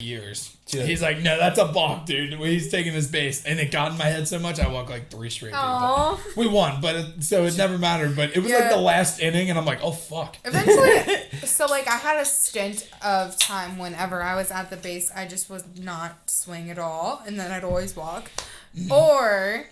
years. Yeah. He's like, no, that's a balk, dude. He's taking his base. And it got in my head so much, I walked like 3 straight people. We won, but it never mattered. But it was like the last inning, and I'm like, oh, fuck. Eventually, so like I had a stint of time whenever I was at the base, I just was not swing at all, and then I'd always walk. Or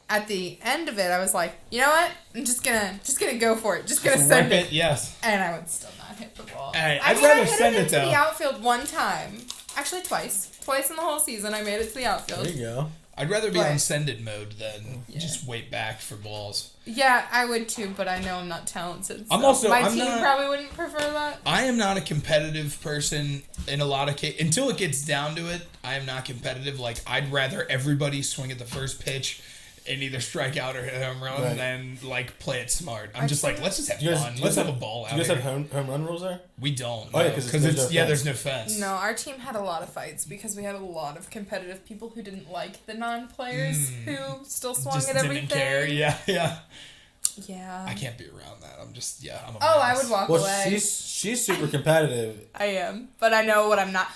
at the end of it, I was like, you know what? I'm just gonna go for it. Just gonna send it. Yes. And I would still not hit the ball. Hey, I rather hit send it into though. the outfield one time. Actually, twice in the whole season, I made it to the outfield. There you go. I'd rather be on send-it mode than just wait back for balls. Yeah, I would too, but I know I'm not talented. So I'm team not, probably wouldn't prefer that. I am not a competitive person in a lot of cases. Until it gets down to it, I am not competitive. Like, I'd rather everybody swing at the first pitch and either strike out or hit a home run than like play it smart. I'm just like, let's just have fun. Let's have a ball out. Do you guys have home run rules there? We don't. Oh, yeah, because there's no fence. No, our team had a lot of fights because we had a lot of competitive people who didn't like the non-players who still swung just at everything. Didn't care. Yeah. Yeah. I can't be around that. I'm just I'm a mess. I would walk away. Well, she's super competitive. I am, but I know what I'm not.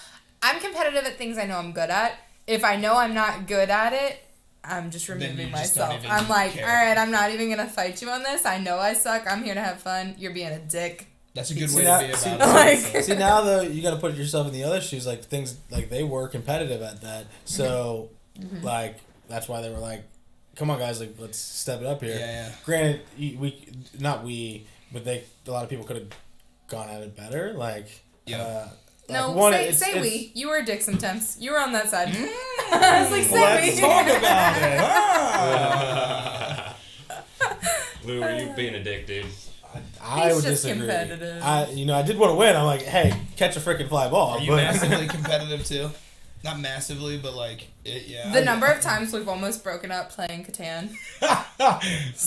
I'm competitive at things I know I'm good at. If I know I'm not good at it, I'm just removing myself. I'm like, all right, I'm not even gonna fight you on this. I know I suck. I'm here to have fun. You're being a dick. That's a good way to be about it. See, now though, you got to put yourself in the other shoes. Like things, like they were competitive at that. So, like that's why they were like, "Come on, guys, like let's step it up here." Yeah. Granted, but a lot of people could have gone at it better. Like, No, say we. You were a dick sometimes. You were on that side. I was like, let's talk about it. Lou, were you being a dick, dude? I would just disagree. Competitive. I did want to win. I'm like, hey, catch a freaking fly ball. Are you massively competitive too? Not massively, but like, The number of times we've almost broken up playing Catan.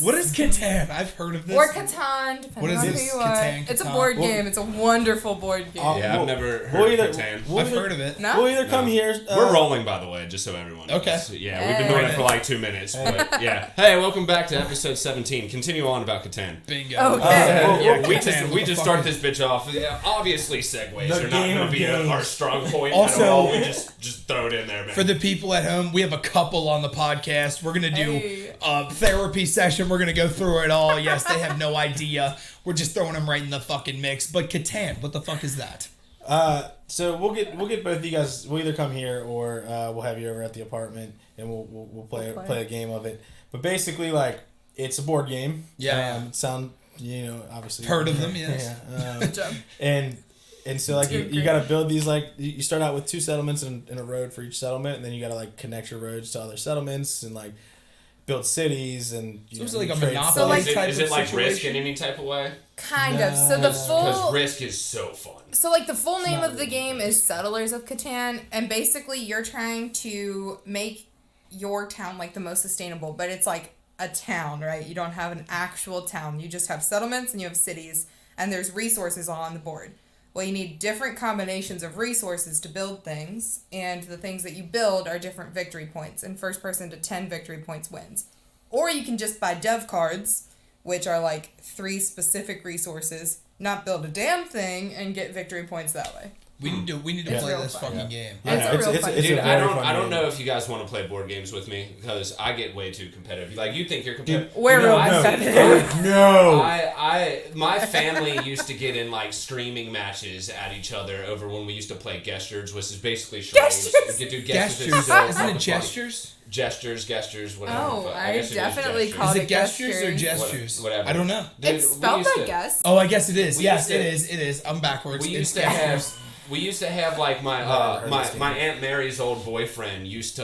What is Catan? I've heard of this. Or Catan, depending on who you are. It's a board game. It's a wonderful board game. Yeah, I've never heard of Catan. I've heard of it. No? We'll either come here. We're rolling, by the way, just so everyone knows. Okay. Yeah, we've been doing it for like 2 minutes, but yeah. Hey, welcome back to episode 17. Continue on about Catan. Bingo. Okay. We just start this bitch off. Yeah, obviously, segues are not going to be our strong point Also, at all. We just throw it in there, man. For the people at home, we have a couple on the podcast. We're going to do a therapy session. We're going to go through it all. Yes, they have no idea. We're just throwing them right in the fucking mix. But Catan, what the fuck is that? So we'll get both of you guys. We'll either come here or we'll have you over at the apartment and we'll play a game of it. But basically, like it's a board game. Yeah. Obviously Heard of them? Yes. Yeah. Good job. And so like you got to build these, like you start out with 2 settlements in a road for each settlement, and then you got to like connect your roads to other settlements and like build cities and it's like a monopoly. So, like, is it like Risk in any type of way? Kind of. So because Risk is so fun. So like the full name of the game is Settlers of Catan, and basically you're trying to make your town like the most sustainable, but it's like a town, right? You don't have an actual town. You just have settlements and you have cities, and there's resources all on the board. Well, you need different combinations of resources to build things, and the things that you build are different victory points, and first person to 10 victory points wins. Or you can just buy dev cards, which are like 3 specific resources, not build a damn thing, and get victory points that way. We need to play this fucking game. Dude, I don't know if you guys want to play board games with me because I get way too competitive. Like you think you're competitive. We're real competitive. No. My family used to get in like streaming matches at each other over when we used to play Gestures, which is basically charades. We could do Gestures. Isn't it Gestures? Gestures, whatever. Oh, I definitely call it Is it Gestures or Gestures? Whatever. I don't know. Dude, it's spelled like guess. Oh, I guess it is. Yes, it is. I'm backwards. We used to have like my Aunt Mary's old boyfriend used to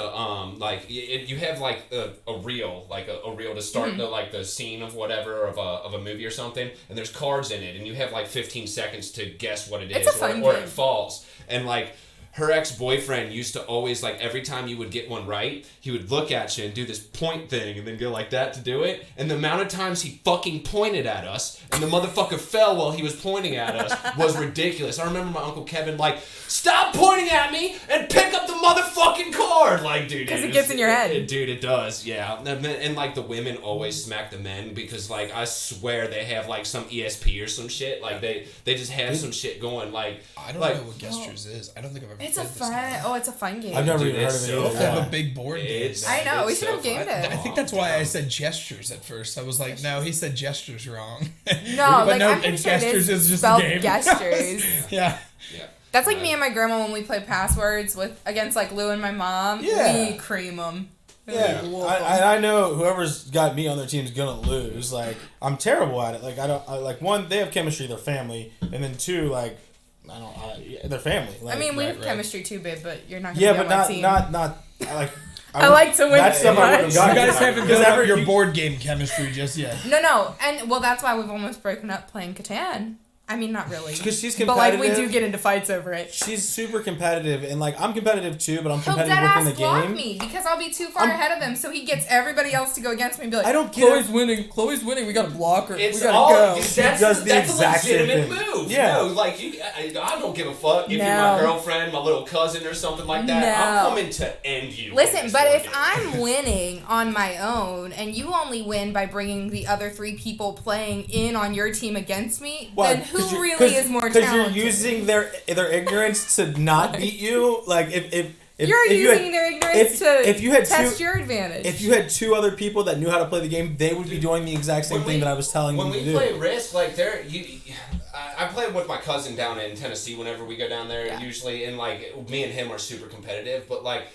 you have like a reel to start the scene of whatever of a movie or something, and there's cards in it, and you have like 15 seconds to guess what it is or it falls, and like her ex-boyfriend used to always, like, every time you would get one right, he would look at you and do this point thing and then go like that to do it. And the amount of times he fucking pointed at us and the motherfucker fell while he was pointing at us was ridiculous. I remember my Uncle Kevin, like, stop pointing at me and pick pick up the motherfucking card. Like, dude, because it gets in your head. Dude, it does. Yeah, and like the women always smack the men because like I swear they have like some ESP or some shit. Like they just have some shit going. Like I don't know what Gestures is. I don't think I've ever. It's a played fun. this game. Oh, it's a fun game. I've never even heard of it. They Either. have a big board game. I know. We should have so gamed fun. it. I think that's why I said Gestures at first. I was like, no, he said Gestures wrong. No, But like no, I'm pretty sure it Gestures is is just a spelled game. Gestures. Yeah. Yeah. That's like me and my grandma when we play passwords against like Lou and my mom. Yeah. We cream them. Yeah, I know whoever's got me on their team's gonna lose. Like I'm terrible at it. Like like one, they have chemistry, they're family, and then two, like they're family. Like, I mean, we have right. chemistry too, babe, but you're not gonna yeah, be but on my team. not like. I like to win That's too stuff I wouldn't much. have You gotten. guys haven't Because built up your board game chemistry just yet. No, and well, that's why we've almost broken up playing Catan. I mean, not really. Because she's But competitive. like, we do get into fights over it. She's super competitive, and like I'm competitive too, but I'm He'll competitive dead within ass the block game. me because I'll be too far ahead of him, so he gets everybody else to go against me and be like, I don't get Chloe's it. winning. Chloe's winning. We gotta block her. It's we gotta all go. that's does the that's exact a same legitimate thing. move. Yeah. No, like I don't give a fuck if you're No. my girlfriend, my little cousin, or something like that. No. I'm coming to end you. Listen, but if I'm I'm winning on my own and you only win by bringing the other 3 people playing in on your team against me, then who really is more talented? Because you're using their ignorance to not beat you. Like if You're if using you had, their ignorance if you had test two, your advantage. If you had 2 other people that knew how to play the game, they would be doing the exact same thing that I was telling them to do. When we play Risk, like I play with my cousin down in Tennessee whenever we go down there usually, and like me and him are super competitive, but like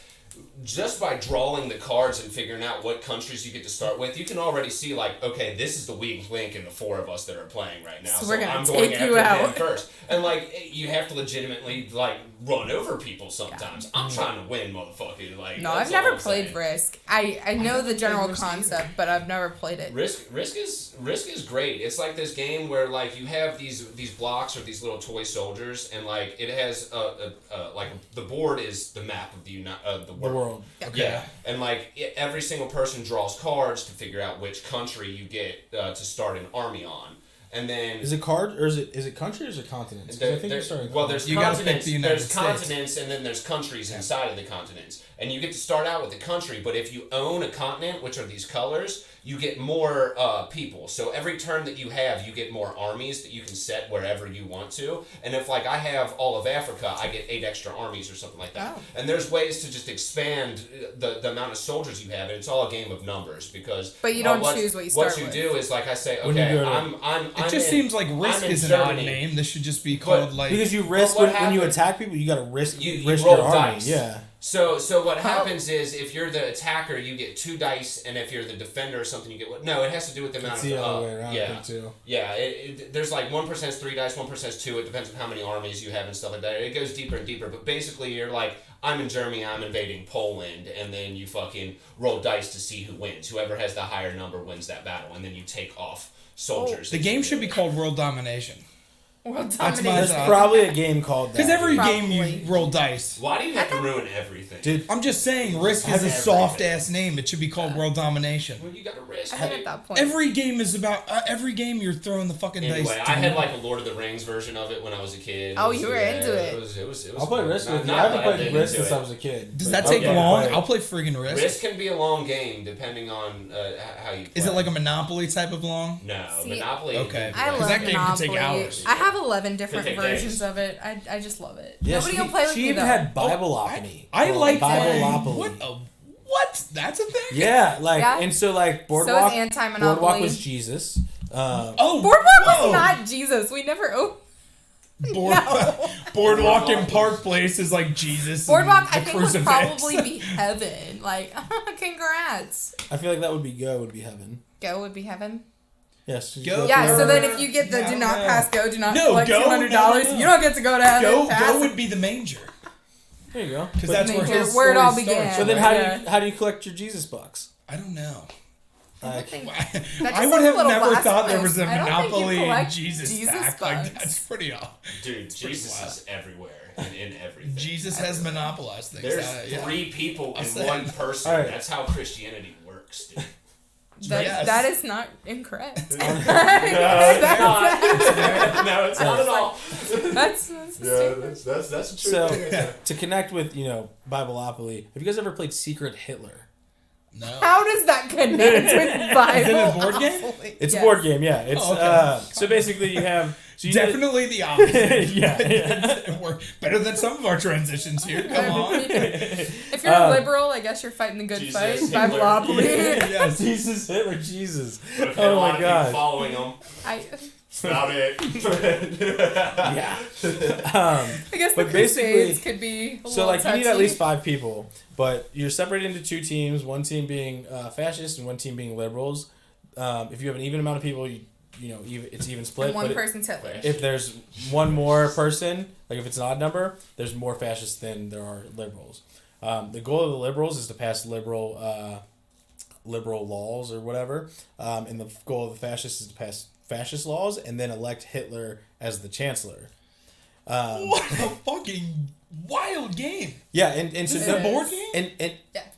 just by drawing the cards and figuring out what countries you get to start with, you can already see like, okay, this is the weak link in the 4 of us that are playing right now. So we're gonna I'm take going you after him out. first. And like you have to legitimately like run over people sometimes. I'm trying to win, motherfucker. Like no, that's I've never all I'm played saying. Risk. I know the general concept, but I've never played it. Risk is great. It's like this game where like you have these blocks or these little toy soldiers, and like it has like the board is the map of the world. Okay. Yeah, and like every single person draws cards to figure out which country you get to start an army on. And then Is it card or is it country or is it continents? 'Cause I think you're starting. there's You gotta pick continents. the United There's States. continents, and then there's countries inside of the continents. And you get to start out with the country, but if you own a continent, which are these colors, you get more people. So every turn that you have, you get more armies that you can set wherever you want to. And if like I have all of Africa, I get 8 extra armies or something like that. Oh. And there's ways to just expand the amount of soldiers you have, and it's all a game of numbers because. But you don't choose what you start with. What you do is like I say, When you okay, go to- I'm It just seems like Risk I'm in is an odd Germany. name. This should just be called like. Because you risk what when you happens- attack people, you got to risk You risk roll your army. dice. Yeah. So what happens is if you're the attacker, you get 2 dice, and if you're the defender or something, you get what? No, it has to do with the amount It's of. the other way around. I Yeah, think too. yeah. There's like 1% is 3 dice, 1% is 2. It depends on how many armies you have and stuff like that. It goes deeper and deeper, but basically you're like, I'm in Germany, I'm invading Poland, and then you fucking roll dice to see who wins. Whoever has the higher number wins that battle, and then you take off soldiers. The game should be called World Domination. World That's my domination. There's thought. probably a game called that. Because every game Probably. you roll dice. Why do you have to ruin everything? Dude, I'm just saying, Risk is a Everything. soft ass name. It should be called World Domination. Well, you got to risk. I think at that point. Every game is about every game you're throwing the fucking dice. Anyway, to I had win. like a Lord of the Rings version of it when I was a kid. Oh, you were into it. It was I'll play Risk with you. not I haven't that played big Risk into since it. I was a kid. Does but that take I'll long? play it. I'll play friggin' Risk. Risk can be a long game depending on how you play. Is it like a Monopoly type of long? No, See, Monopoly. okay. I Because love that game could Monopoly. take hours. I have 11 different Could take versions days. of it. I just love it. Yeah, Nobody she, will play with she me even though. had Bibleopoly. I like Bibleopoly. What? That's a thing? Yeah, like Yeah. and so like So Boardwalk. is anti-monopoly. Boardwalk was Jesus. Oh, Boardwalk whoa. was not Jesus. We never. Oh, Boardwalk in Park Place is like Jesus. Boardwalk, and I the think, would crucifix. probably be heaven. Like, congrats. I feel like that would be heaven. Go would be heaven. Yes. Go. Yeah, so then Or- if you get the Yeah, do not no. pass go, do not No, collect go, $200, no. you don't get to go to heaven. Go Pass would be the manger. There you go. Because But- that's where Manger, his where it all story began. starts, So then right? how do you collect your Jesus bucks? I don't know. I Like, think I just would sounds have a little never thought there blasphemous. was a I don't think you Monopoly and collect Jesus Jesus pack. Like, bucks. that's pretty off. Dude, Jesus wild. is everywhere and in everything. Jesus has monopolized things. There's yeah. 3 people I'll in say. one person. All right. That's how Christianity works, dude. That is not incorrect. No, it's not at all. That's That's a true So, thing. to connect with, Bibleopoly, have you guys ever played Secret Hitler? No. How does that connect with Bible? Is it a board game? It's Yes. a board game, yeah. It's okay. so basically you have Definitely the opposite. yeah. We're better than some of our transitions here. Come on. If you're a liberal, I guess you're fighting the good Jesus, fight. Hitler. Bibleopoly. Yes. Jesus, Hitler, Jesus. But if you had a Oh lot my of people god. following him, about it. Yeah. I guess the But basically- Crusades could be a So little you need at touchy. least 5 people, but you're separated into 2 teams. One team being fascist and one team being liberals. If you have an even amount of people, it's even split. And one but person's Hitler. if there's one more person, like if it's an odd number, there's more fascists than there are liberals. The goal of the liberals is to pass liberal laws or whatever, and the goal of the fascists is to pass fascist laws and then elect Hitler as the chancellor. What a fucking wild game. Yeah, and so Is the it a board game? and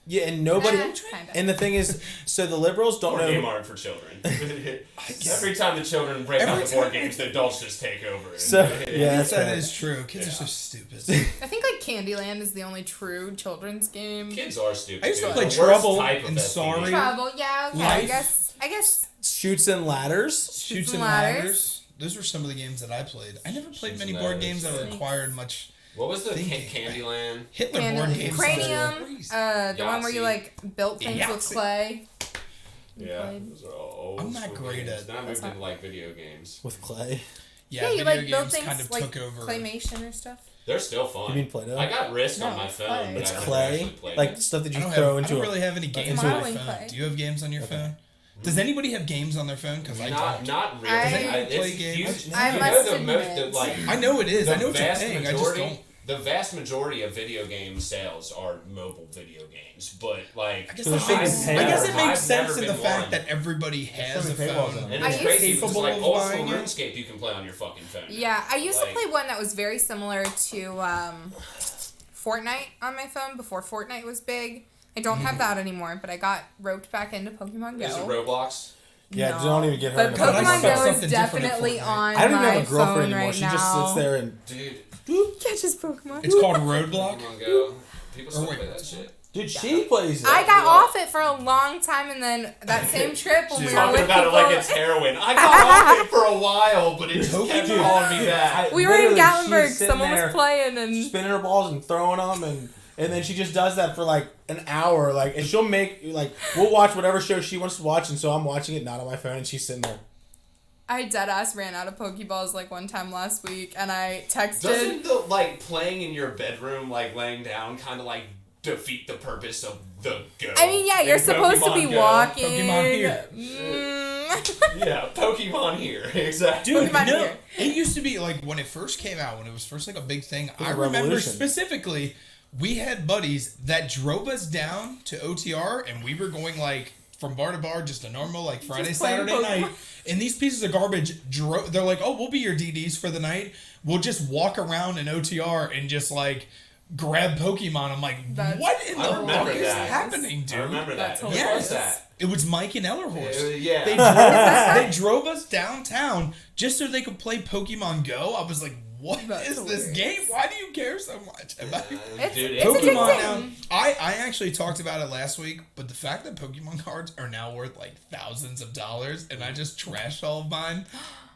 Yeah. and nobody Kinda. and the thing is, so the liberals don't Board game know. aren't for children. Every time the children break Every out the board time- games, the adults just take over. So yeah, that's That fair. is true. Kids are so stupid. I think like Candyland is the only true children's game. Kids are stupid. I used to dude. play The worst Trouble type of and FPV. Sorry. Trouble, yeah, okay. Life. I guess Shoots and ladders. Shoots and ladders. Those were some of the games that I played. I never played Shoots many and board ladders. games that required much What was the Thinking. Candyland? Hitler board games. Cranium, the one where you Yahtzee. like built things with Yahtzee. clay. Yeah, played. those are all I'm not school great games. at- Then I moved That's into like video games. With clay. Yeah, Yeah, you video like build games things kind of like took over. claymation or stuff. They're still fun. You mean Play-Doh? I got Risk No, on my it's phone. clay. but It's I've never clay, actually played like it. stuff that I you don't, throw have, I into don't a. really have any games into on a- my Modeling phone. clay. Do you have games on your Okay. phone? Does anybody have games on their phone? Because I don't. Not really. I- Play games? You I know must the admit. I know it is. I know what you're vast saying. I just majority- don't. The vast majority of video game sales are mobile video games, but like I guess, So the thing is, I guess it I've makes sense never in the been fact one. that everybody has a so many paywalls on phone. it. And I it's used- crazy because Capable like of old school buying it? RuneScape you can play on your fucking phone. Yeah, I used to Like- play one that was very similar to Fortnite on my phone before Fortnite was big. I don't have that anymore, but I got roped back into Pokemon Go. Is it Roblox? Yeah, No. don't even get her But in the But I Pokemon expect Go something is different at definitely Fortnite. on I don't even my have a girlfriend phone anymore. right She now. just sits there and Dude, Catches Pokemon. It's called Roadblock. Pokemon Go. People still wait, play that shit. dude, she plays it. I got Yeah. off it for a long time, and then that same trip when we were Talking with about it people, like it's heroin. I got off it for a while, but it just kept Dude, calling me back. we were in Literally, Gatlinburg. she's sitting Someone there was playing, and spinning her balls and throwing them, and then she just does that for like an hour, like, and she'll make like we'll watch whatever show she wants to watch, and so I'm watching it not on my phone, and she's sitting there. I deadass ran out of Pokeballs like one time last week, and I texted. Doesn't the like playing in your bedroom, like laying down, kind of like defeat the purpose of the Go? I mean, yeah, you're in supposed to Pokemon be Go? walking. Pokemon here. Yeah, Pokemon here, exactly. Dude, Pokemon no, here. it used to be like when it first came out, when it was first like a big thing. I a remember revolution. specifically, we had buddies that drove us down to OTR, and we were going like from bar to bar, just a normal like Friday, Just playing Saturday Pokemon. night. And these pieces of garbage drove. They're like, "Oh, we'll be your DDs for the night. We'll just walk around in OTR and just like grab Pokemon." I'm like, That's "What in the fuck remember is that. happening, dude?" I remember that. That's Who was hilarious. that? It was Mike and Ellerhorst. Yeah. They drove us downtown just so they could play Pokemon Go. I was like, what That's is this hilarious. game? Why do you care so much about It's- Dude, it's Pokemon addicting. now? I actually talked about it last week, but the fact that Pokemon cards are now worth like thousands of dollars and I just trashed all of mine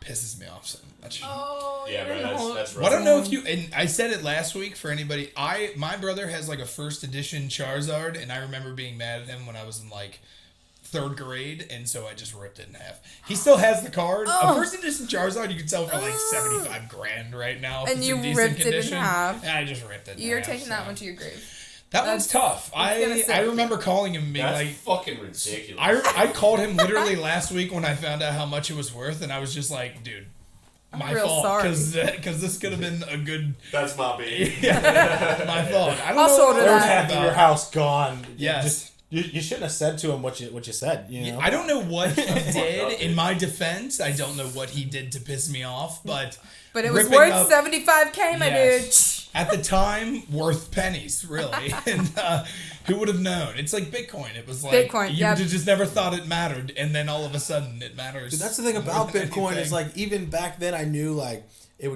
pisses me off so much. Oh, Yeah, you're bro, no- that's Well, I don't know if you, and I said it last week for anybody. My brother has like a first edition Charizard, and I remember being mad at him when I was in like 3rd grade, and so I just ripped it in half. He still has the card. Oh. A first edition Charizard you can sell for like 75 grand right now. if And it's you in decent ripped it in condition. half. And I just ripped it in You're half. taking that so. one to your grave. That one's tough. gonna I sit. remember calling him and being That's like, fucking ridiculous. I called him literally last week when I found out how much it was worth, and I was just like, dude, my real fault, sorry. because this could have been a good. That's my baby. My fault. I don't I'll know shoulder what There was that. half of your house gone. Yes. Just, you shouldn't have said to him what you said. You know. I don't know what he did. dude. In my defense, I don't know what he did to piss me off, but But it was ripping worth up- $75K, my Yes. at the time worth pennies, really. And who would have known? It's like Bitcoin. It was like Bitcoin, you just never thought it mattered, and then all of a sudden it matters. Dude, that's the thing about Bitcoin is like even back then I knew like it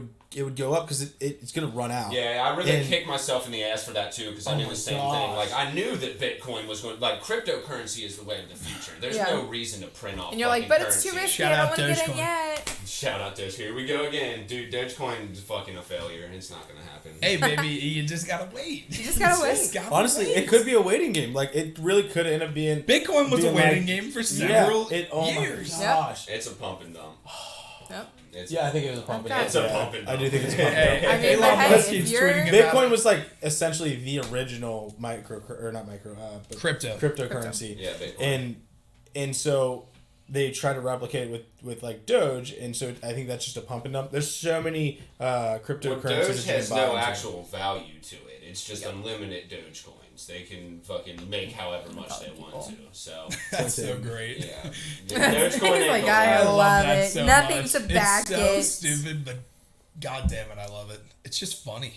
would go up because it's gonna run out. Yeah, I really kicked myself in the ass for that too because I knew the same thing. Like I knew that Bitcoin was going. Like cryptocurrency is the way of the future. There's no reason to print off. And you're like, but it's too risky. I don't want to get in Dogecoin. yet. Shout out Doge. Here we go again, dude. Dogecoin is fucking a failure. It's not gonna happen. Hey, baby, you just gotta wait. You just gotta wait. Honestly, it could be a waiting game. Like it really could end up being. Bitcoin was a waiting game for several years. Oh my gosh. It's a pump and dump. Yep. I think it was a pump and dump. It's a pump and dump. I do think it's a pump and dump. I mean, Elon but hey, Musk if keeps you're- tweeting about Bitcoin it. was like essentially the original but cryptocurrency. Yeah, Bitcoin. And so they try to replicate it with like Doge, and so I think that's just a pump and dump. There's so many cryptocurrencies. Doge that has you can buy no into. actual value to it. It's just unlimited Doge coins. They can fucking make however much they want to. So That's so great. yeah, He's Dogecoin ain't like, no I lie. love that it. so Nothing much. to back it's so it. stupid, but god damn it, I love it. It's just funny.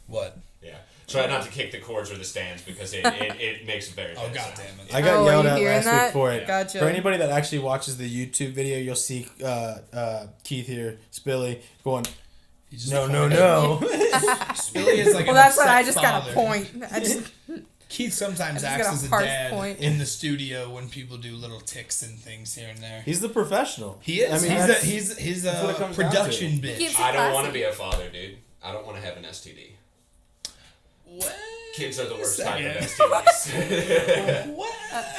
What? Yeah. Try not to kick the cords or the stands because it makes a very Oh bad god sound. damn it. I got Oh, yelled are you at hearing last that? week for it. Gotcha. For anybody that actually watches the YouTube video, you'll see Keith here, Spilly, going, He just no. Spilly is like Well, an that's what I upset just got father. a point. I just Keith sometimes I just acts got a as a harsh dad point. in the studio when people do little ticks and things here and there. He's the professional. He is. I mean, he's that's what it a comes down production to. bitch. Keeps- I don't want to Classy. be a father, dude. I don't want to have an STD. What? Kids are the worst type of Second. STDs. What?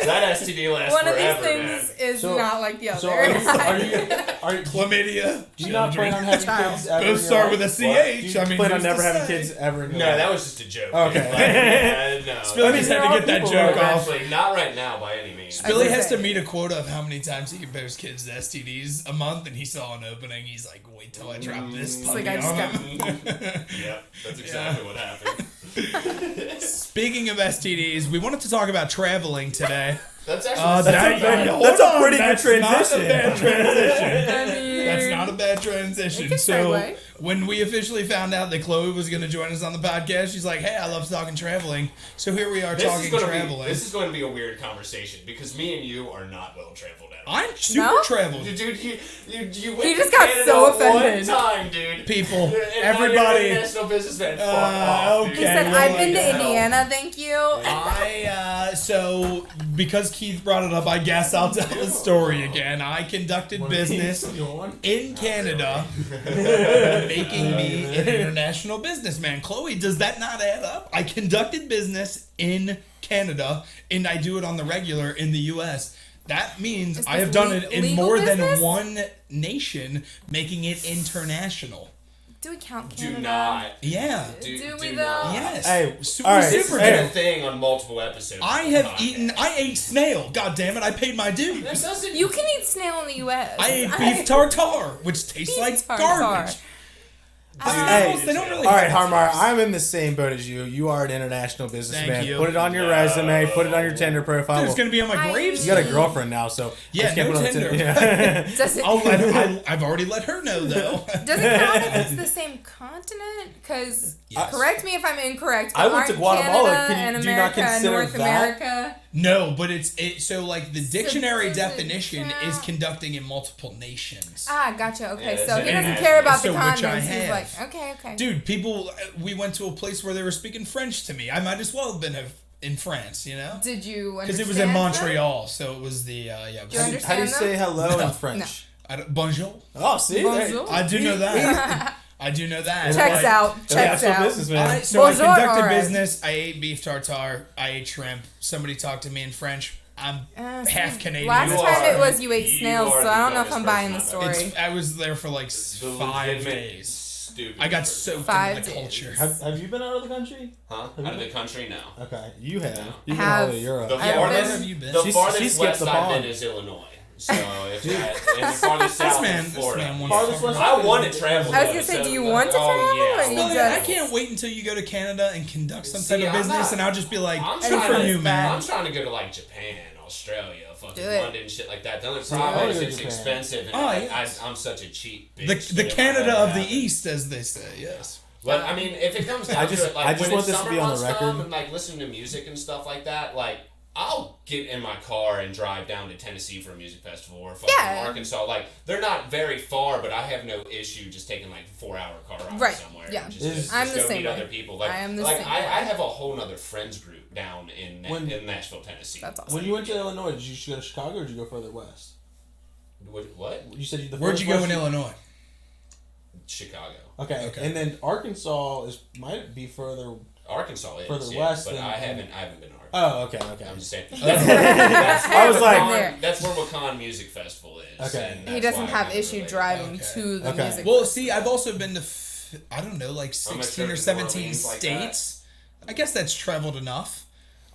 That STD lasts one of forever, these things man. is So- not like the other. So are you Chlamydia. do you not plan on having Child. kids ever? Both in your start life? with a Do CH. you I mean, plan on who's never to having say? kids ever in your No, life? that was just a joke. Okay. Dude. No. Billy I mean, just there had are to get that people joke like off. Eventually, not right now by any means. Billy was has to gonna say. meet a quota of how many times he compares kids to STDs a month, and he saw an opening. He's like, "Wait till I drop this puppy like, I just on got- him." Yep, that's exactly what happened. Speaking of STDs, we wanted to talk about traveling today. That's actually That's a pretty good transition. Not a bad transition. I mean, That's not a bad transition. It can So segue. when we officially found out that Chloe was going to join us on the podcast, she's like, "Hey, I love talking traveling." So here we are talking traveling. This is going to be a weird conversation because me and you are not well traveled at all. I'm super No? traveled. Dude, you went He just to got Canada so offended. one time, dude. People, And now you're everybody. an international businessman. Fuck off, dude. He said, Okay, I've been to what the hell? Indiana, thank you. So because Keith brought it up, I guess I'll tell the story again. I conducted business in Canada, making me an international businessman. Chloe, does that not add up? I conducted business in Canada, and I do it on the regular in the U.S. That means Is I have this done it in legal more business? than one nation, making it international. Do we count Do Canada? not. Yeah. Do we do though? not. Yes. Hey, super, all right, This super has been good. a thing on multiple episodes. I of the have podcast. eaten. I ate snail. God damn it! I paid my dues. That doesn't. You can eat snail in the U.S. I ate beef tartare, which tastes Beef like tartare. garbage. Hey, They don't really all right, have Harmar, I'm in the same boat as you. You are an international businessman. Thank you. Put it on your resume. Put it on your Tinder profile. Dude, it's gonna be on my I- grave. You got a girlfriend now, so Yeah, I just can't no put it on Tinder. Yeah. Does it, I've already let her know though. does it count if it's the same continent? Because Yes. correct me if I'm incorrect. But I went to aren't Guatemala. Canada Can you- and do you America not and consider North that? America. No, but so like the dictionary does it definition is count? conducting in multiple nations. Ah, gotcha. Okay, Yeah, so it's he doesn't an care about so the which I continents. He's have. like, okay. Dude, people, we went to a place where they were speaking French to me. I might as well have been in France, you know? Did you Because it was in Montreal, so it was the, yeah. It Do you was, How do you understand say hello No. in French? bonjour. Oh, see? Bonjour. I do know that. I do know that. Checks but- out. Checks International out. businessman. So I Bonjour, conducted alright. business. I ate beef tartare. I ate shrimp. Somebody talked to me in French. I'm half Canadian. Last You time are- it was you ate you snails, are so the I don't know if dumbest I'm buying the person I've story. I was there for like The 5 legitimate days. Stupid. I got soaked 5 into the days. culture. Have you been out of the country? Huh? Out of the country now. Okay, you have. No. You've been Have. all over Europe. The I've farthest, been- Where have you been? the She farthest skipped west the I've pond. been is Illinois. So if that, and the farthest south man- is this Florida. man wants Farthest to west- talk I want to travel. I was though, gonna say, so do you like, want to travel, oh, or yeah. you Billy, just- I can't wait until you go to Canada and conduct some See, type of I'm business, not- and I'll just be like, I'm good trying for to- you, man. I'm trying to go to like Japan, Australia, fucking Do it. London, shit like that. The only I problem wanna is go to it's Japan. expensive, and Oh, yes. I'm such a cheap bitch. The that if I Canada ever of the have it- East, as they say, yes. But I mean, if it comes down to it, like I just when want it's this to summer be on the months come record. and like listening to music and stuff like that, like I'll get in my car and drive down to Tennessee for a music festival or fucking Arkansas. Like they're not very far, but I have no issue just taking like a 4-hour car ride somewhere. Yeah, and just I'm go the same meet way. other people. Like I am the like same I way. have a whole nother friends group down in Nashville, Tennessee. That's awesome. When you went to Illinois, did you go to Chicago or did you go further west? What? You said Where'd you go in Illinois? Chicago. Okay, and then Arkansas might be further. Arkansas is Further yeah, west but than- I haven't been to Arkansas. Oh, okay. I'm just saying. I was like, that's where Wakan Music Festival is. Okay. and He that's doesn't why I have kinda issue relate. driving Okay. to the Okay. music. Well, see, I've also been to, I don't know, like I'm a 16 or trip to New 17 Orleans like states. I guess that's traveled enough.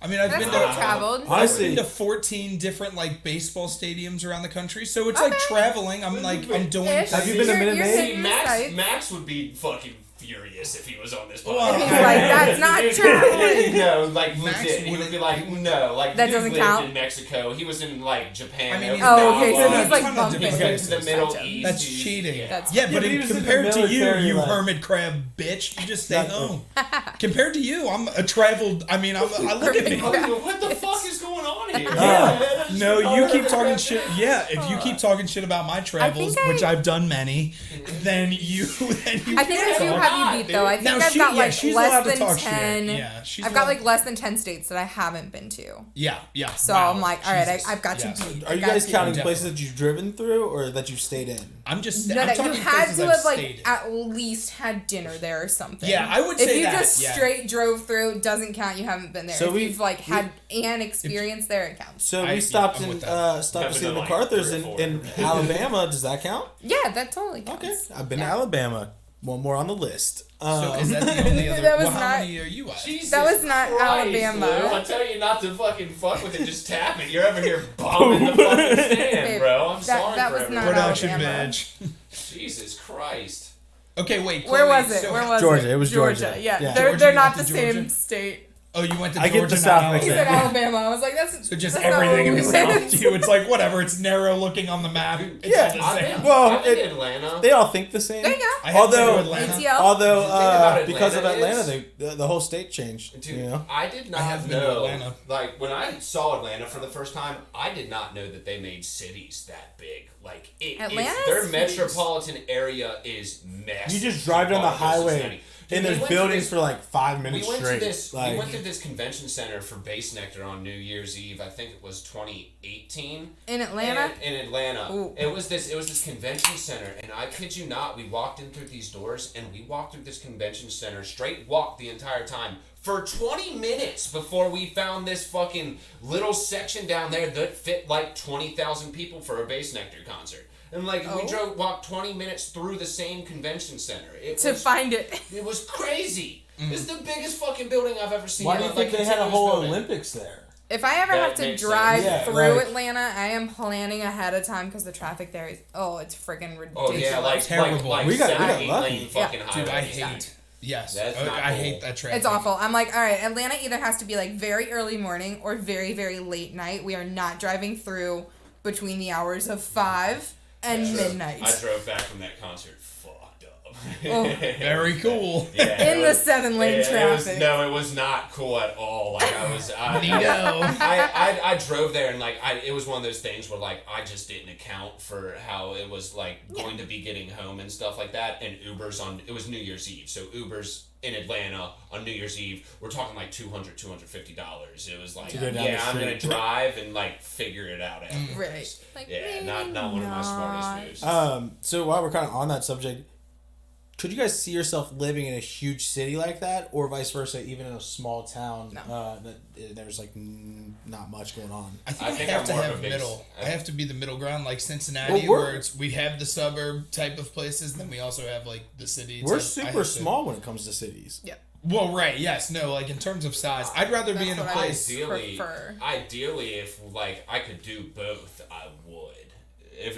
I mean, I've That's been not to traveled. Honestly, I've been to 14 different like baseball stadiums around the country, so it's Okay. like traveling. I'm doing Ish. Have you things. been to Minute You're Maid? hitting the sites. Max would be fucking furious if he was on this podcast. Well, He's like, that's not traveling. No, like Max legit. He would wouldn't- be like, no, like That dude doesn't lived count? in Mexico. He was in like Japan. I mean, he's Oh, okay, so not- he's like ton of bumping. different He's been to the Middle Gotcha. East. That's He's- cheating. Yeah. That's Yeah, but he was in the compared to you, military, you like- hermit crab bitch, you just stay Not- home. Compared to you, I'm a traveled. I mean, I look at me. What the fuck is going on here? No, you keep talking shit. Yeah, if you keep talking shit about my travels, which I've done many, then you. I think I do talk. have you beat though. I think Now I've got like she's allowed less to than talk 10. shit. Yeah, she's I've got allowed- like less than 10 states that I haven't been to. Yeah. So Wow, I'm like, all right, Jesus. I've got Yeah. you beat. Are you I got guys counting Definitely. places that you've driven through or that you've stayed in? I'm just. No, I'm no, talking you had places to I've have like stayed in. at least had dinner there or something. Yeah, I would If say you that, just yeah. straight drove through, it doesn't count. You haven't been there. So if you've like had an experience there, it counts. So I- we stopped yeah, I'm in with that. stopped to Haven't see the done, like, MacArthur's 3 or in 4. Alabama. Does that count? Yeah, that totally counts. Okay, I've been Yeah. to Alabama. One more on the list. So is that the only other? That was well, how not- many are you at? Jesus That was not Christ, Alabama. Lou. I tell you not to fucking fuck with it. Just tap it. You're over here bombing the fucking stand, Babe, bro. I'm that- sorry that for was everyone. not Production Alabama. bitch. Jesus Christ. Okay, wait. Where Chloe, was it? so- Where was Georgia. it? It was Georgia. Yeah, Yeah. they're Georgia, they're you not went the to same Georgia? state. Oh, you went to I get Georgia, the not South He mixed said Alabama. Alabama. I was like, that's So just that's not everything what in we the meant. South to you, it's like whatever. It's narrow looking on the map. It's Yeah, all the same. Well, I've been it- in Atlanta. They all think the same. There you go. I have although- been to Atlanta. ATL. Although, The thing about because of Atlanta Atlanta, is- the whole state changed. Dude, You know? I did not I have been to know. Atlanta. Like when I saw Atlanta for the first time, I did not know that they made cities that big. Like Atlanta's their huge. metropolitan area is massive. You just drive down the compared to highway, Cincinnati. Dude, and we there's went to buildings this- for like 5 We minutes went straight. to this. Like, We went to this convention center for Bass Nectar on New Year's Eve. I think it was 2018. In Atlanta? In Atlanta. Ooh. It was this convention center, and I kid you not, we walked in through these doors, and we walked through this convention center, straight walk the entire time, for 20 minutes before we found this fucking little section down there that fit like 20,000 people for a Bass Nectar concert. And like we walked 20 minutes through the same convention center. To find it. It was crazy. It's the biggest fucking building I've ever seen. why do you Like, think they had a continuous whole building. Olympics there? If I ever That have to makes drive sense. Yeah, through like- Atlanta, I am planning ahead of time because the traffic there is it's friggin' ridiculous. Oh yeah, like Terrible. Like We got 70 lucky. lane fucking highway. Dude, I hate. Yes, That's Oh, not I cool. hate that traffic. It's awful. I'm like, all right, Atlanta either has to be like very early morning or very, very late night. We are not driving through between the hours of 5 and midnight. I drove back from that concert fucked up. Oh. Very cool. Yeah, In it the was- 7-lane traffic. It was not cool at all. Like Neato. I drove there and like it was one of those things where like I just didn't account for how it was like going to be getting home and stuff like that. And it was New Year's Eve, so Ubers in Atlanta on New Year's Eve, we're talking like $200-$250. It was like, To go down the I'm gonna street. drive and like figure it out afterwards. Right. Like, Yeah, maybe not one of my smartest moves. So while we're kind of on that subject, could you guys see yourself living in a huge city like that, or vice versa, even in a small town that there's like not much going on? I think I think have I'm to more of have a big- middle. I have to be the middle ground, like Cincinnati, Well, we're- where we have the suburb type of places, then we also have like the city. We're type. I super have to- small when it comes to cities. Yeah. Well, right, yes, no, like in terms of size, I'd rather be That's in a what I place. prefer. Ideally, if like I could do both, I would.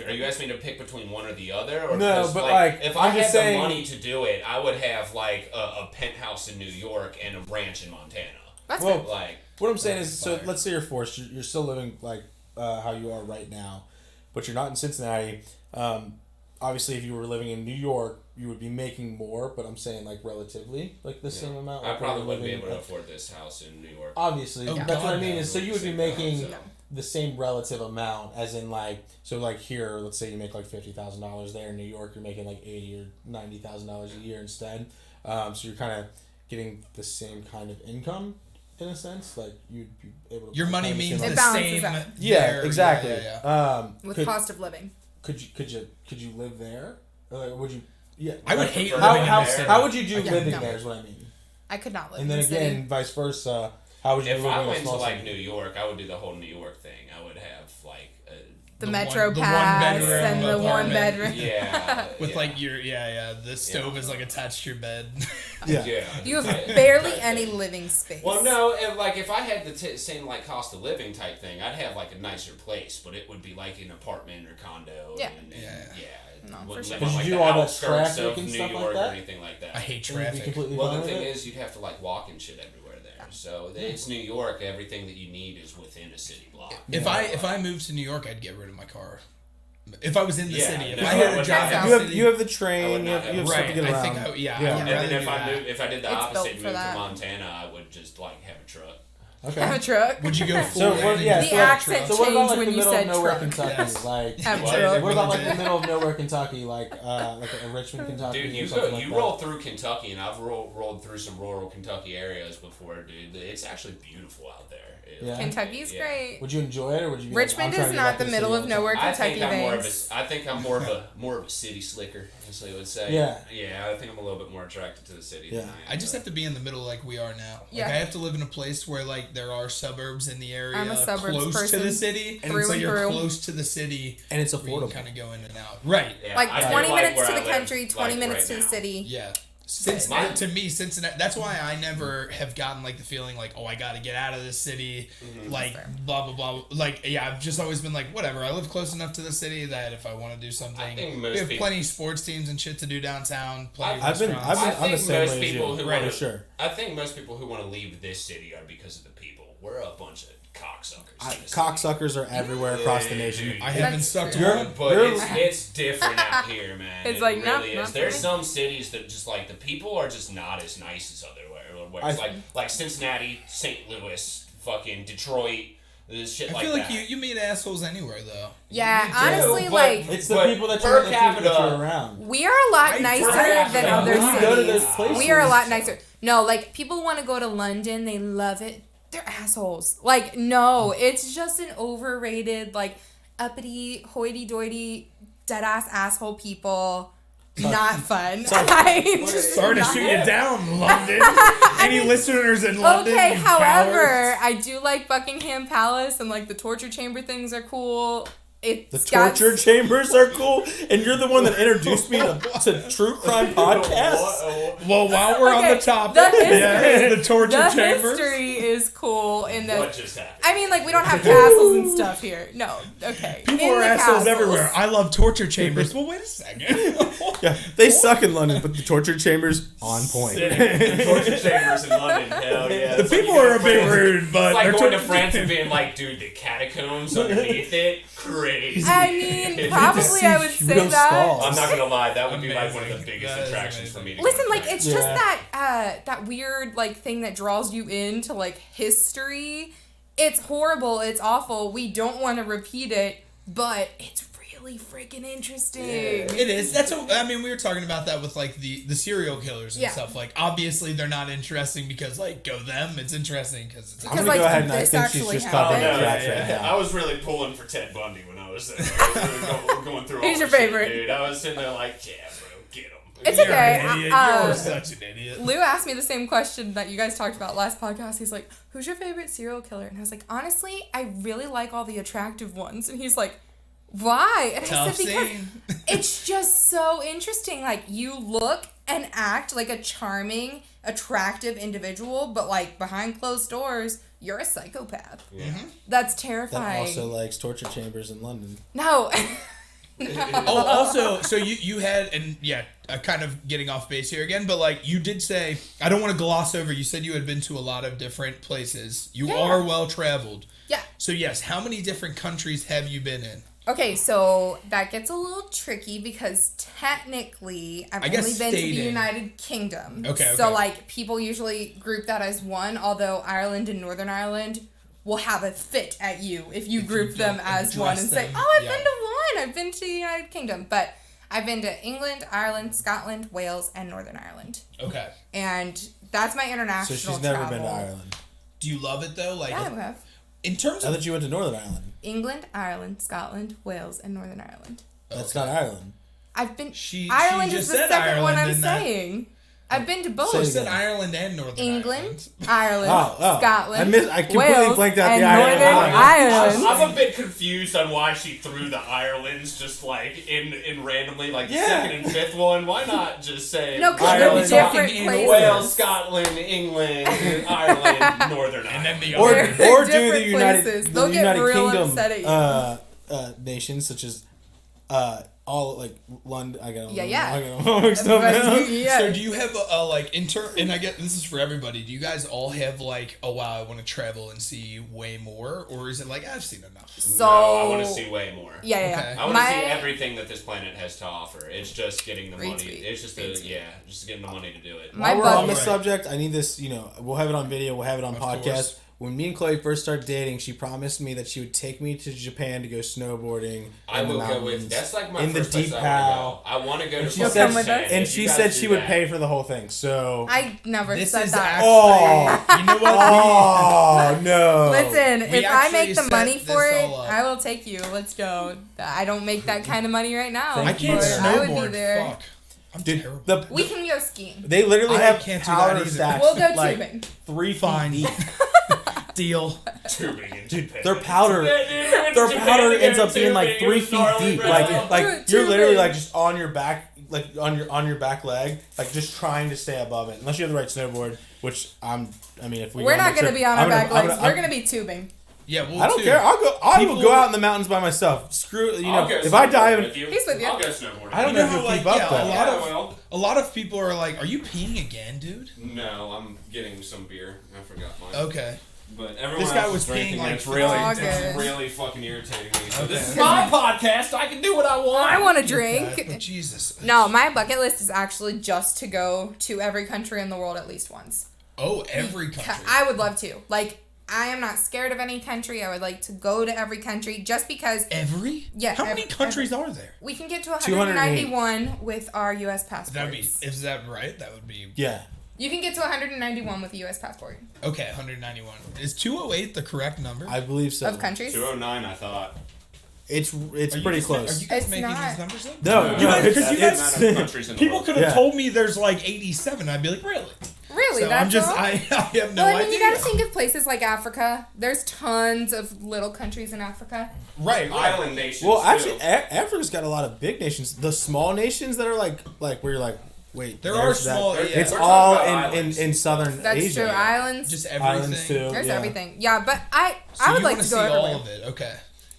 Are you asking me to pick between one or the other? Or No, because, but, like, if I I'm just had saying- the money to do it, I would have like a penthouse in New York and a ranch in Montana. That's Well, good. Like, What I'm saying is, so Fire. let's say you're forced. You're still living like how you are right now, but you're not in Cincinnati. obviously, if you were living in New York, you would be making more. But I'm saying like relatively, like the same amount. I Like, probably when wouldn't you're be able living- to afford this house in New York. Obviously, Oh, that's God, what I mean. no. Is so you would be Same making amount, so. the same relative amount, as in like like here, let's say you make like $50,000 there in New York, you're making like $80,000 or $90,000 a year instead. So you're kind of getting the same kind of income in a sense. Like you'd be able to. Your money kind of means assume, the It balances same. out. yeah, there. exactly. Yeah. With cost of living. Could you live there? Or would you? Yeah. I would like, hate how- living how, in the city. how would you do Yeah, living no. there? Is what I mean. I could not live And in then the again, city. vice versa. How would you If live I in a went to small like city? New York, I would do the whole New York thing. I would have like The the Metro one Pass bedroom and the one apartment. bedroom. With yeah. like the stove is like attached to your bed. Yeah. You have barely any living space. Well, no, if I had the same like cost of living type thing, I'd have like a nicer place, but it would be like an apartment or condo. Yeah. And No, wouldn't for live sure. on, Could like, you do the all that outskirts traffic of and New stuff like York that? or anything like that. I hate And you'd be traffic. completely Well, fine the with thing it? is, you'd have to like walk and shit everywhere there. So it's New York. Everything that you need is within a city block. If I moved to New York, I'd get rid of my car. If I was in the Yeah, city, if no, I had a but job that's in You the have city, you have the I would train. You not have have- stuff to right? get I around. think Yeah. I'd And rather then do that. if I did the It's opposite built and for moved that. to Montana, I would just like have a truck. Have Okay. a truck. Would you go full? So what? in Yeah. and The So, get a accent truck? so what about changed like when the you middle of said nowhere, truck. Kentucky? Yes. Like Have a What? truck. what about like the middle of nowhere, Kentucky? Like a Richmond, Kentucky. Dude, or you something like that? roll through Kentucky, and I've rolled through some rural Kentucky areas before, dude. It's actually beautiful out there. Yeah. Kentucky's Yeah. great. Would you enjoy it, or would you? Be Richmond like, I'm is trying to get not back the to middle city of all the nowhere. time? I think Kentucky I'm more of a city slicker, as they would say. Yeah. Yeah, I think I'm a little bit more attracted to the city. Yeah. Than I just have to be in the middle like we are now. Yeah. Like I have to live in a place where like there are suburbs in the area I'm a suburbs close to person the city, through so and you're through. close to the city, And it's where you can affordable. kind of go in and out. Right. Yeah, Like I feel 20 minutes where to I the live, country, 20 like, minutes right to the now. city. Yeah. Mine- To me, Cincinnati. That's why I never have gotten like the feeling like, oh, I got to get out of this city, like Fair. blah blah blah. Like, yeah, I've just always been like, whatever. I live close enough to the city that if I want to do I something, think we most have people- plenty of sports teams and shit to do downtown. Plenty of I've been restaurants. I I'm the think same most way as people you. who Right. want For sure. I think most people who want to leave this city are because of the people. We're a bunch of cocksuckers. in this Cocksuckers are everywhere across the Yeah, nation. dude. I haven't That's stuck to true. one. But You're- it's different out here, man. It's It like, nope, really not is. for There's me. some cities that just like the people are just not as nice as other where it's like Cincinnati, St. Louis, fucking Detroit, this shit I like feel like that. you meet assholes anywhere though. Yeah, You do. honestly, but- like It's the But people that per you're capita- around. we are a lot I- nicer per than capita, other when you go to cities. those places, We are a lot nicer. No, like people want to go to London, they love it. They're assholes. Like no, it's just an overrated, like uppity, hoity-toity, dead-ass asshole people. Not fun. I'm just Sorry to not- shoot you down, London. Any listeners in London? Okay, you however, cowards? I do like Buckingham Palace and like the torture chamber things are cool. The It's got torture chambers are cool, and you're the one that introduced me to true crime podcasts. Well, while we're on Okay, the topic, the history- yeah, the torture the chambers. history is cool in the. What just happened? I mean, like we don't have castles and stuff here. No, okay. People In are the assholes castles. everywhere. I love torture chambers. Well, wait a second. Yeah, they suck in London, but the torture chambers on point. Torture chambers in London. Hell yeah. The people are a bit rude, but It's like they're going to tor- France and being like, dude, the catacombs underneath it, crazy. I mean, probably I would say real that. skulls. I'm not gonna lie, that would be like one of the Amazing. biggest That is attractions for amazing. me to Listen, go like to. it's just Yeah. that weird like thing that draws you into like history. It's horrible. It's awful. We don't want to repeat it, but it's really freaking interesting. It is. That's what I mean. We were talking about that with like the serial killers and Yeah. stuff. Like, obviously, they're not interesting because like go them. It's interesting because it's. I'm Because, gonna go like, ahead and I this think she's actually just happened. covering No, tracks yeah, right I now. was really pulling for Ted Bundy when I was there. I was really going through all Who's your the shit, favorite? dude. I was sitting there like, yeah, bro, get him. It's You're okay. an idiot. Uh, You're such an idiot. Lou asked me the same question that you guys talked about last podcast. He's like, "Who's your favorite serial killer?" And I was like, "Honestly, I really like all the attractive ones." And he's like, "Why?" And I Tough said, "Because scene. it's just so interesting. Like you look and act like a charming, attractive individual, but like behind closed doors, you're a psychopath. Yeah. That's That terrifying." also likes torture chambers in London. No. Oh, also, so you had, and yeah, kind of getting off base here again, but like you did say, I don't want to gloss over. You said you had been to a lot of different places. You Yeah. are well traveled. Yeah. So yes, how many different countries have you been in? Okay, so that gets a little tricky because technically I've only been to the United Kingdom. Okay. So, like, people usually group that as one, although Ireland and Northern Ireland will have a fit at you if you group them as one and say, oh, I've been to one. I've been to the United Kingdom. But I've been to England, Ireland, Scotland, Wales, and Northern Ireland. Okay. And that's my international So she's never been to Ireland. Do you love it, though? Like, Yeah, I have. in terms of... I thought you went to Northern Ireland. England, Ireland, Scotland, Wales, and Northern Ireland. That's not Ireland. I've been. She Ireland just is the said second Ireland, one I'm didn't I? saying. I've been to both. She said Ireland and Northern England, Ireland. Ireland, Scotland, I completely Wales, blanked out and the Ireland. Northern Ireland. I'm a bit confused on why she threw the Irelands just like in randomly, like the second and fifth one. Why not just say No, because they're Ireland, different places. Wales, Scotland, England, Ireland, Northern Ireland, And then the or other... They're do the different United, places. the They'll get United real Kingdom upset at you. Nations such as all like London. I got Yeah. I got all mixed up now. Yeah. So do you have a like and I get this is for everybody. Do you guys all have like, oh wow, I want to travel and see way more, or is it like I've seen enough? So no, I want to see way more. Yeah. Okay. I want to see everything that this planet has to offer. It's just getting the money. Retweet. It's just just getting the money to do it. My While we're on bucket- the subject, I need this. We'll have it on video. We'll have it on podcast. course. When me and Chloe first started dating, she promised me that she would take me to Japan to go snowboarding. I in the will go mountains, with. That's like my in the first place deep I Pal. want to go. I want to go to. And she You'll said, come with us? and she said she would pay for the whole thing. So. I never This said is that. actually, you know what? Oh no! Listen, We if I actually make the set money this for it, all up. I will take you. Let's go. I don't make that kind of money right now. Thank I can't but I would be snowboard. there. Fuck. I'm Dude, terrible. We can go skiing. They literally I have can't do that powder either. stacks. We'll go like tubing. 3 Fine. feet deep. Deal. tubing in Dude, Japan. their powder ends up being like 3 feet deep. Like you're literally like just on your back, like on your back leg, like just trying to stay above it. Unless you have the right snowboard, which if We're not going to be on our back legs. We're going to be tubing. Yeah, we'll I don't too. care. I will People- go out in the mountains by myself. Screw I'll go if I die, snowboarding with you. He's with you. I'll go snowboarding. I don't You know know if you'll how, keep like, up yeah, though. a lot Yeah, of- well, A lot of people are like, "Are you peeing again, dude?" no, I'm getting some beer. I forgot mine. Okay. But everyone This guy else was is drinking, peeing, like, and it's really, August. it's really fucking irritating me. So Okay. this is my podcast. I can do what I want. I want to But drink. Jesus. No, my bucket list is actually just to go to every country in the world at least once. Oh, every country. I would love to. Like, I am not scared of any country. I would like to go to every country just because Every? Yeah, How many every- countries are there? we can get to 208. 191 with our U.S. passports. That'd be. Is that right? That would be. Yeah. You can get to 191 with a U.S. passport Okay, 191. Is 208 the correct number? I believe so. of countries. 209, I thought. It's Are you pretty just- close. Are you guys It's making not. these numbers up? No, You guys- it's- because you it's- guys- amount of countries in the People world. could have Yeah. told me there's like 87. I'd be like, really? Really? So That's I'm just. all? I have no Well, I mean, idea. you gotta think of places like Africa. There's tons of little countries in Africa. Right. Island nations. Well, actually, too. Africa's got a lot of big nations. The small nations that are like where you're like, wait, There are there's that. small. Yeah. It's We're all talking about in islands. southern That's Asia. true. Islands. Just everything. Islands too. There's yeah. everything. Yeah, but I So would you like wanna to go see everywhere. all of it. Okay.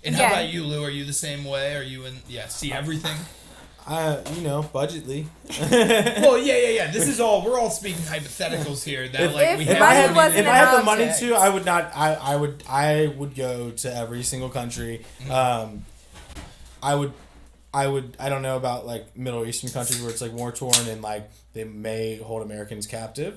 And Yeah. how about you, Lou? Are you the same way? Are you in? Yeah. See everything. Budgetly. Well, yeah. This is all. We're all speaking hypotheticals here. That If- like we if have. money money- wasn't If I had the an money object. to, I would not. I would go to every single country. I would. I don't know about like Middle Eastern countries where it's like war torn and like they may hold Americans captive.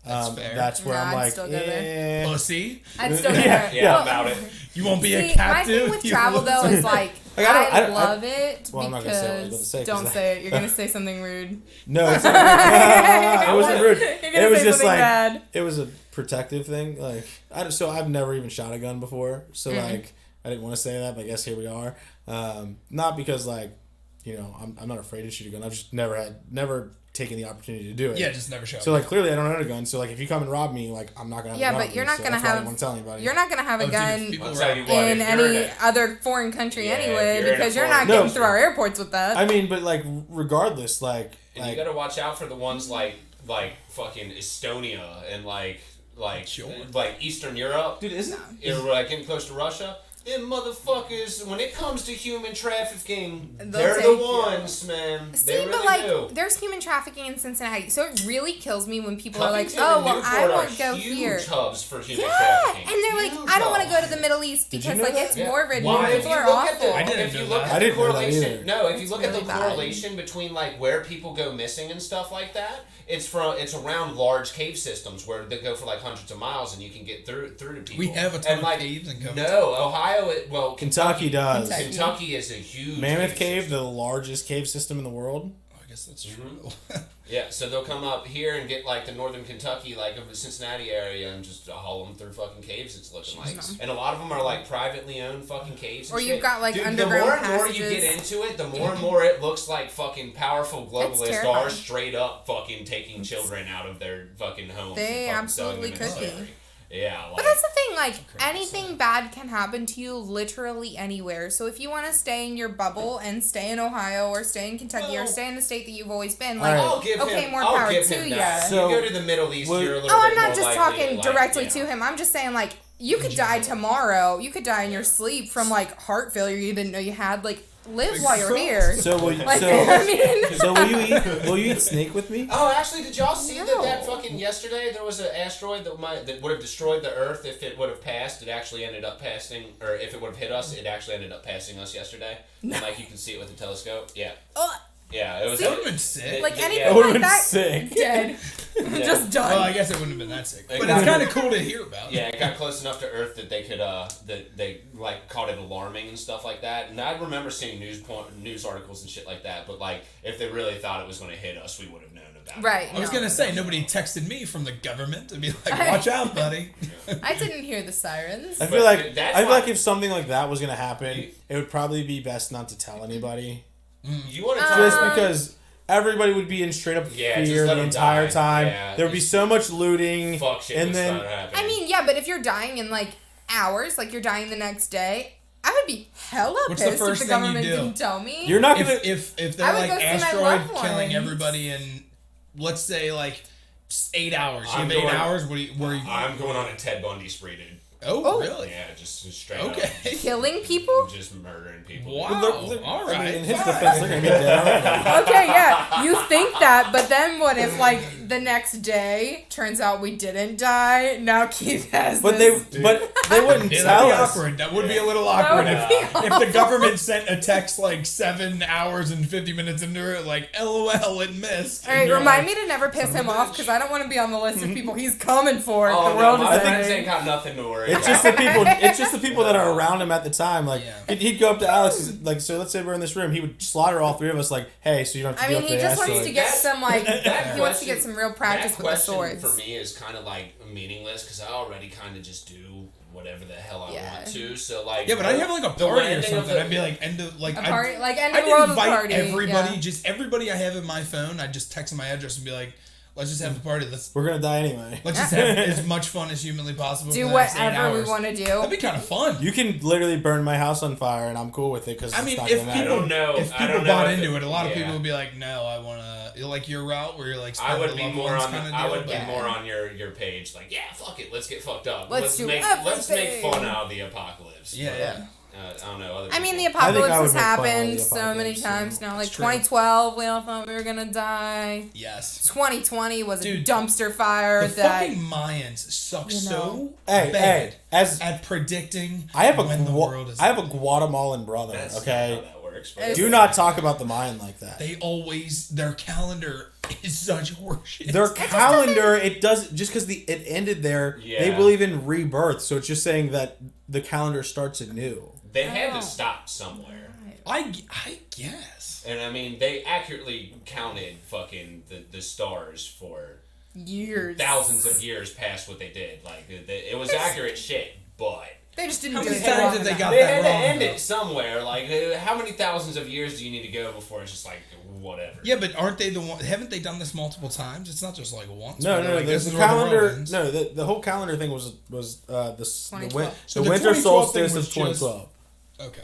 That's fair. That's where Nah, I'm I'd like, still go there. Oh, see, I'd still go Yeah, there. Yeah, Well, about it. you won't be a See, captive. my thing with You travel will- though is like Like, I don't- love it well, I'm not gonna say what I was because gonna say, 'cause don't say it. You're gonna say something rude. No, it's not, it wasn't rude. You're gonna It was say just something like bad. it was a protective thing. Like so I've never even shot a gun before. So like I didn't want to say that, but I guess here we are. Not because like I'm not afraid to shoot a gun. I've just never taken the opportunity to do it. Yeah, just never show. So like clearly I don't own a gun. So like if you come and rob me, like I'm not gonna have Yeah, a gun. but on you're me, not so gonna that's why I have- didn't want to tell anybody. You're not gonna have a dude, gun people I'll are tell you out what, there. in if you're any in a- other foreign country Yeah, if anyway you're in a because you're foreign not getting country. through our airports with that. I mean, but like regardless, like And you gotta watch out for the ones like fucking Estonia and like Sure. like Eastern Europe. dude, isn't Or like getting close to Russia. them motherfuckers, when it comes to human trafficking, They'll they're take the you. ones, man. See, they really but like, do. there's human trafficking in Cincinnati, so it really kills me when people are like, Covington "Oh, and well, I Newport won't are go huge here." hubs for human Yeah, trafficking. and they're like, Huge "I don't want to go hubs. to the Middle East Did you because know like that? it's Yeah. morbid. Why? and If People you are look at awful." the, I didn't if you know look that. I at the didn't know that correlation, either. no, if you It's look at the really bad. correlation between like where people go missing and stuff like that, it's around large cave systems where they go for like hundreds of miles and you can get through to people. We have a ton and, of like, caves in Covington. No, Ohio. Kentucky does. Kentucky is a huge Mammoth Cave, system. the largest cave system in the world. I guess that's Mm-hmm. true. Yeah, so they'll come up here and get like the northern Kentucky, like of the Cincinnati area, and just haul them through fucking caves. It's looking like, and a lot of them are like privately owned fucking caves. And Or you've shit. got, like, Dude, underground the more and more you passages. get into it, the more and more it looks like fucking powerful globalists terrifying. are straight up fucking taking children out of their fucking homes. They and fucking selling absolutely them into could be. slavery. Yeah, like, But that's the thing, like, crazy anything bad can happen to you literally anywhere. So if you want to stay in your bubble and stay in Ohio or stay in Kentucky or Well- stay in the state that you've always been, All like, right. I'll give okay, him, more I'll power give to him ya. that. So- you go to the Middle East, well- you're a little oh, bit I'm not more just likely talking to, like, directly you know. to him. I'm just saying, like, you could die tomorrow. You could die in your sleep from, like, heart failure you didn't know you had. Like, live while you're here. So will you, Like, I mean, so will you eat snake with me? Oh, actually, did y'all see No. that fucking yesterday? There was an asteroid that would have destroyed the Earth if it would have passed. It actually ended up passing, or if it would have hit us, it actually ended up passing us yesterday. And like you can see it with the telescope. Yeah, ugh, yeah, it was. That would have been sick. like, Yeah. anything That would've like been that, sick. dead. Just done. Well, I guess it wouldn't have been that sick. But Exactly. it's kind of cool to hear about. Yeah, it got close enough to Earth that they could, that they like caught it alarming and stuff like that. And I remember seeing news articles and shit like that. But like, if they really thought it was going to hit us, we would have known about it. Right. I was no. gonna say nobody texted me from the government to be like, "Watch out, buddy." I didn't hear the sirens. I feel But like that's I feel why- like if something like that was gonna happen, it would probably be best not to tell anybody, You want to just Um, because everybody would be in straight up Yeah, just fear let the 'em entire die. time. Yeah, there would be just- so much looting, fuck shit and was then starting happening. I mean, yeah, but if you're dying in like hours, like you're dying the next day, I would be hella What's the pissed first if the thing you government do? didn't tell me. you're not gonna. If they're I would like go see my asteroid loved killing ones. everybody in, let's say like 8 hours. You I'm have 8 going- hours. Where you? I'm going on a Ted Bundy spree, dude. Oh, really? Yeah, just straight Okay. Killing people? up, just murdering people. Wow. All I mean, right. in his fine. defense, they're gonna be dead already. Okay, yeah, you think that, but then what if like the next day turns out we didn't die? Now Keith has But this. they wouldn't Yeah, tell that'd be us. awkward. That would be a little awkward would be if the government sent a text like 7 hours and 50 minutes into it, like "LOL, it missed." All right, remind me to never piss him off because I don't want to be on the list of people he's coming for if Oh, the world no, my is friends ending. ain't got nothing to worry It's about. just the people. It's just the people that are around him at the time. Like Yeah. he'd go up to Alex, he's like, so let's say we're in this room. He would slaughter all three of us. Like, hey, so you don't have to I deal mean, with he the just wants asteroid. to get some like That he wants to get question- some real practice that with the question swords. for me is kind of like meaningless because I already kind of just do whatever the hell I Yeah. want to. So like, Yeah, but I'd have like a the party or landing of something. the- I'd be like end of like A party, like end I'd of the world invite party. everybody, yeah. just everybody I have in my phone. I'd just text them my address and be like, "Let's just have the party. We're gonna die anyway. Let's just have as much fun as humanly possible. Do for the next 8 whatever we hours." want to do. That'd be kind of fun. You can literally burn my house on fire, and I'm cool with it because I mean, it's not if gonna I matter. people don't know. if I people don't know bought if into it, a lot of yeah. people would be like, "No, I want to." Like your route where you're like, I spend would the be loved more ones on. kinda I deal, would be but- more on your page. Like, yeah, fuck it. Let's get fucked up. Let's do make everything. fun out of the apocalypse. Yeah, But, yeah. I don't know. Other I mean, the people- I think I apocalypse would has make fun of the happened so many apocalypse, times now. Like It's true. 2012, we all thought we were gonna die. Yes. 2020 was Dude, a dumpster fire The that. fucking Mayans suck You so know. Hey, bad as at predicting I have when the world is. I have a Guatemalan brother. That's Okay, not how that works. But It's- do not talk about the Mayan like that. They always their calendar is such horseshit. Their calendar, it does just because it ended there. They Yeah. believe in rebirth, so it's just saying that the calendar starts anew. they had Oh. to stop somewhere. I guess. And I mean, they accurately counted fucking the stars for years. thousands of years past what they did. Like, it was accurate shit, but They just didn't How do many it times long have they enough. got they that had to wrong, end though. it somewhere. Like, how many thousands of years do you need to go before it's just like, whatever? Yeah, but aren't they the one? Haven't they done this multiple times? It's not just like once. No, where they're no, like, the this is where the world calendar. ends. No, the whole calendar thing was the 2012. So the the winter 2012 thing solstice was of 2012. Okay.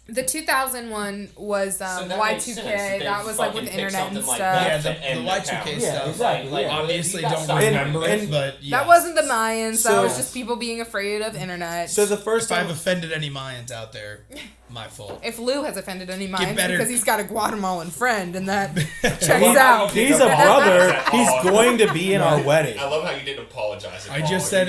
The 2001 was So that makes sense. Y2K. That was like with fucking pick internet and something like stuff. Yeah, that the to end Y2K account. stuff. Yeah, exactly. Yeah. Obviously, You gotta don't stop remember doing it, that. but yeah. That wasn't the Mayans. So- that was just people being afraid of internet. So the first If I've time, offended any Mayans out there, my fault. if Lou has offended any Mayans better. because he's got a Guatemalan friend and that checks Well, out. you he's a brother. He's going to be in our wedding. I love how you didn't apologize. I just said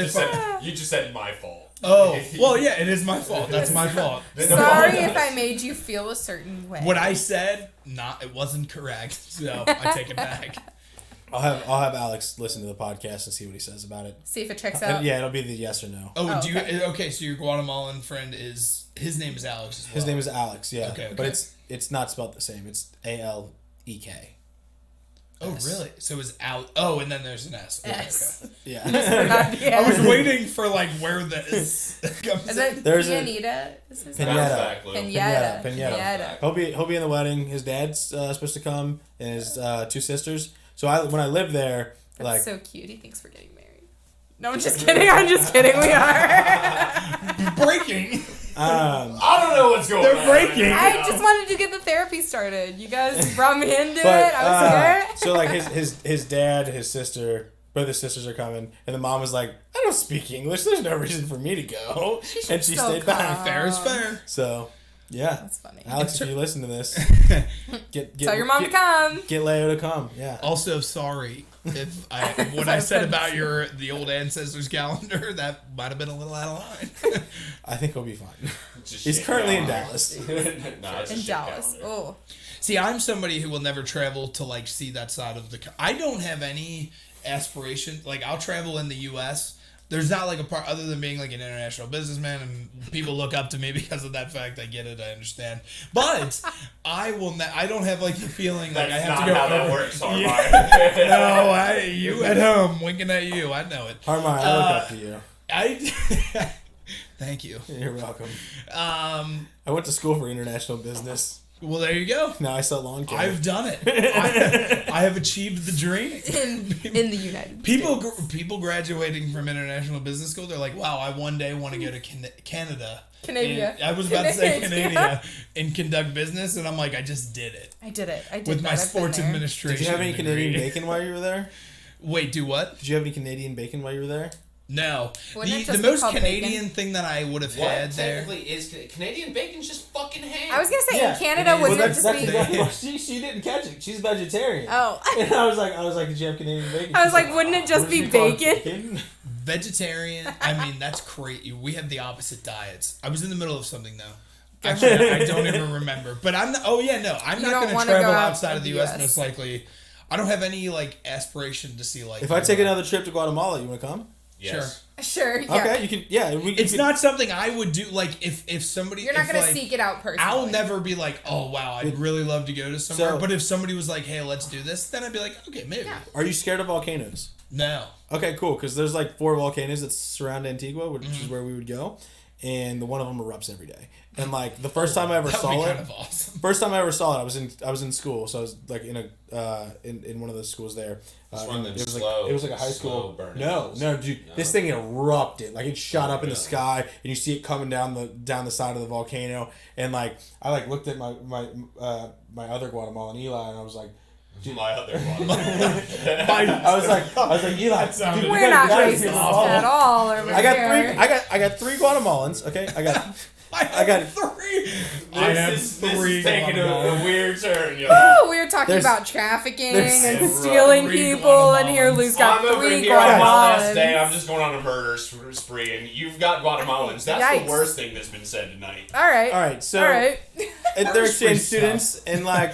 you just said my fault. Oh, well, yeah, it is my fault. That's my fault. Sorry if I made you feel a certain way. What I said, it wasn't correct, so I take it back. I'll have Alex listen to the podcast and see what he says about it. See if it checks out. Yeah, it'll be the yes or no. Oh, Oh, do you? okay. Okay, so your Guatemalan friend his name is Alex as well. His name is Alex. Yeah, Okay. but it's not spelled the same. It's ALEK. Oh, really? So it's Al. Oh, and then there's an S. Okay, S. okay. Yeah. Yeah. I was waiting for like where the S comes Is in. it There's a- Pianita? Is his Pinata. name? Bounce back, Lou. Pinata. Pinata. He'll be in the wedding. His dad's supposed to come, and his two sisters. So when I lived there, That's like so cute. He thinks we're getting married. No, I'm just kidding. I'm just kidding. We are. Breaking. I don't know what's going on. They're breaking. I just wanted to get the therapy started. You guys brought me into but it. I was here. so like his dad, his sister, both his sisters are coming, and the mom was like, I don't speak English. There's no reason for me to go, and she still stayed back. come. Fair is fair. So, yeah, That's funny. Alex, if you listen to this, get Tell your mom to come. Get Leo to come. Yeah. Also, sorry if what I said about the old ancestors calendar, that might have been a little out of line. I think he'll be fine. Just He's shit currently in calendar. Dallas. No, it's a In shit Dallas. calendar. Oh. See, I'm somebody who will never travel to like see that side of the. I don't have any aspiration. Like I'll travel in the U.S. There's not like a part other than being like an international businessman and people look up to me because of that fact. I get it. I understand. But I will. I don't have like the feeling like That's I have not to go. how that over- works, Harmar. No, you at home winking at you. I know it. Harmar, I look up to you. I. Thank you. You're welcome. I I went to school for international business. Well, there you go. Now I sell lawn care. I've done it. I have achieved the dream. In the United People graduating from international business school, they're like, "Wow, I one day want to go to Canada." Canada. And I was about to say Canada. Canada and conduct business, and I'm like, I just did it I did it. I did with that. my I've been sports there. administration. Did you have any degree. Canadian bacon while you were there? Wait, do what? Did you have any Canadian bacon while you were there? No. Wouldn't it The just be most called Canadian bacon? thing that I would have What had there. technically is Canadian bacon's just fucking ham. I was gonna say Yeah, in Canada, it is. wouldn't Well, it just that's be? exactly what she didn't catch it. She's vegetarian. Oh, And I was like, did you have Canadian bacon? I was She's like, wouldn't it just "What be is it called, bacon? Vegetarian. I mean, that's crazy. We have the opposite diets. I was in the middle of something though. Actually, I don't even remember. But I'm not. Oh yeah, no, I'm You not don't going to wanna travel go out outside of of the the U.S. US. Most likely. I don't have any like aspiration to see like. If I take another trip to Guatemala, you want to come? Yes. Sure. Yeah. Okay, you can. Yeah, It's not something I would do. Like if somebody. You're not if, gonna like, seek it out personally. I'll never be like, oh wow, I'd really love to go to somewhere. So- but if somebody was like, hey, let's do this, then I'd be like, okay, maybe. Yeah. Are you scared of volcanoes? No. Okay, cool. Because there's like 4 volcanoes that surround Antigua, which Mm-hmm. is where we would go, and the one of them erupts every day. And like the first time I ever That would be saw kind it, of awesome. first time I ever saw it, I was in school, so I was like in a in one of the schools there. It's one of them it was slow- like it was like a high slow school. burning No, ones. no, dude, No. this thing erupted. Like it shot Oh, up in the really? sky, and you see it coming down the side of the volcano. And like I like looked at my other Guatemalan Eli, and I was like. My other one. I was like, Eli, sounded- dude, We're you not gotta racist get involved. at all over I got here. three. I got 3 Guatemalans. Okay, I got 3. I have This 3. is taking a weird turn, yo. Oh, we were talking There's- about trafficking there's- and Right. stealing 3 people, and here Guatemalans. Lou's got I'm over 3 here on my last day. I'm Guatemalans. just going on a murder spree, and you've got Guatemalans. That's Yikes. the worst thing that's been said tonight. All right. All right, so All right. and they're Murder exchange spree students, and like,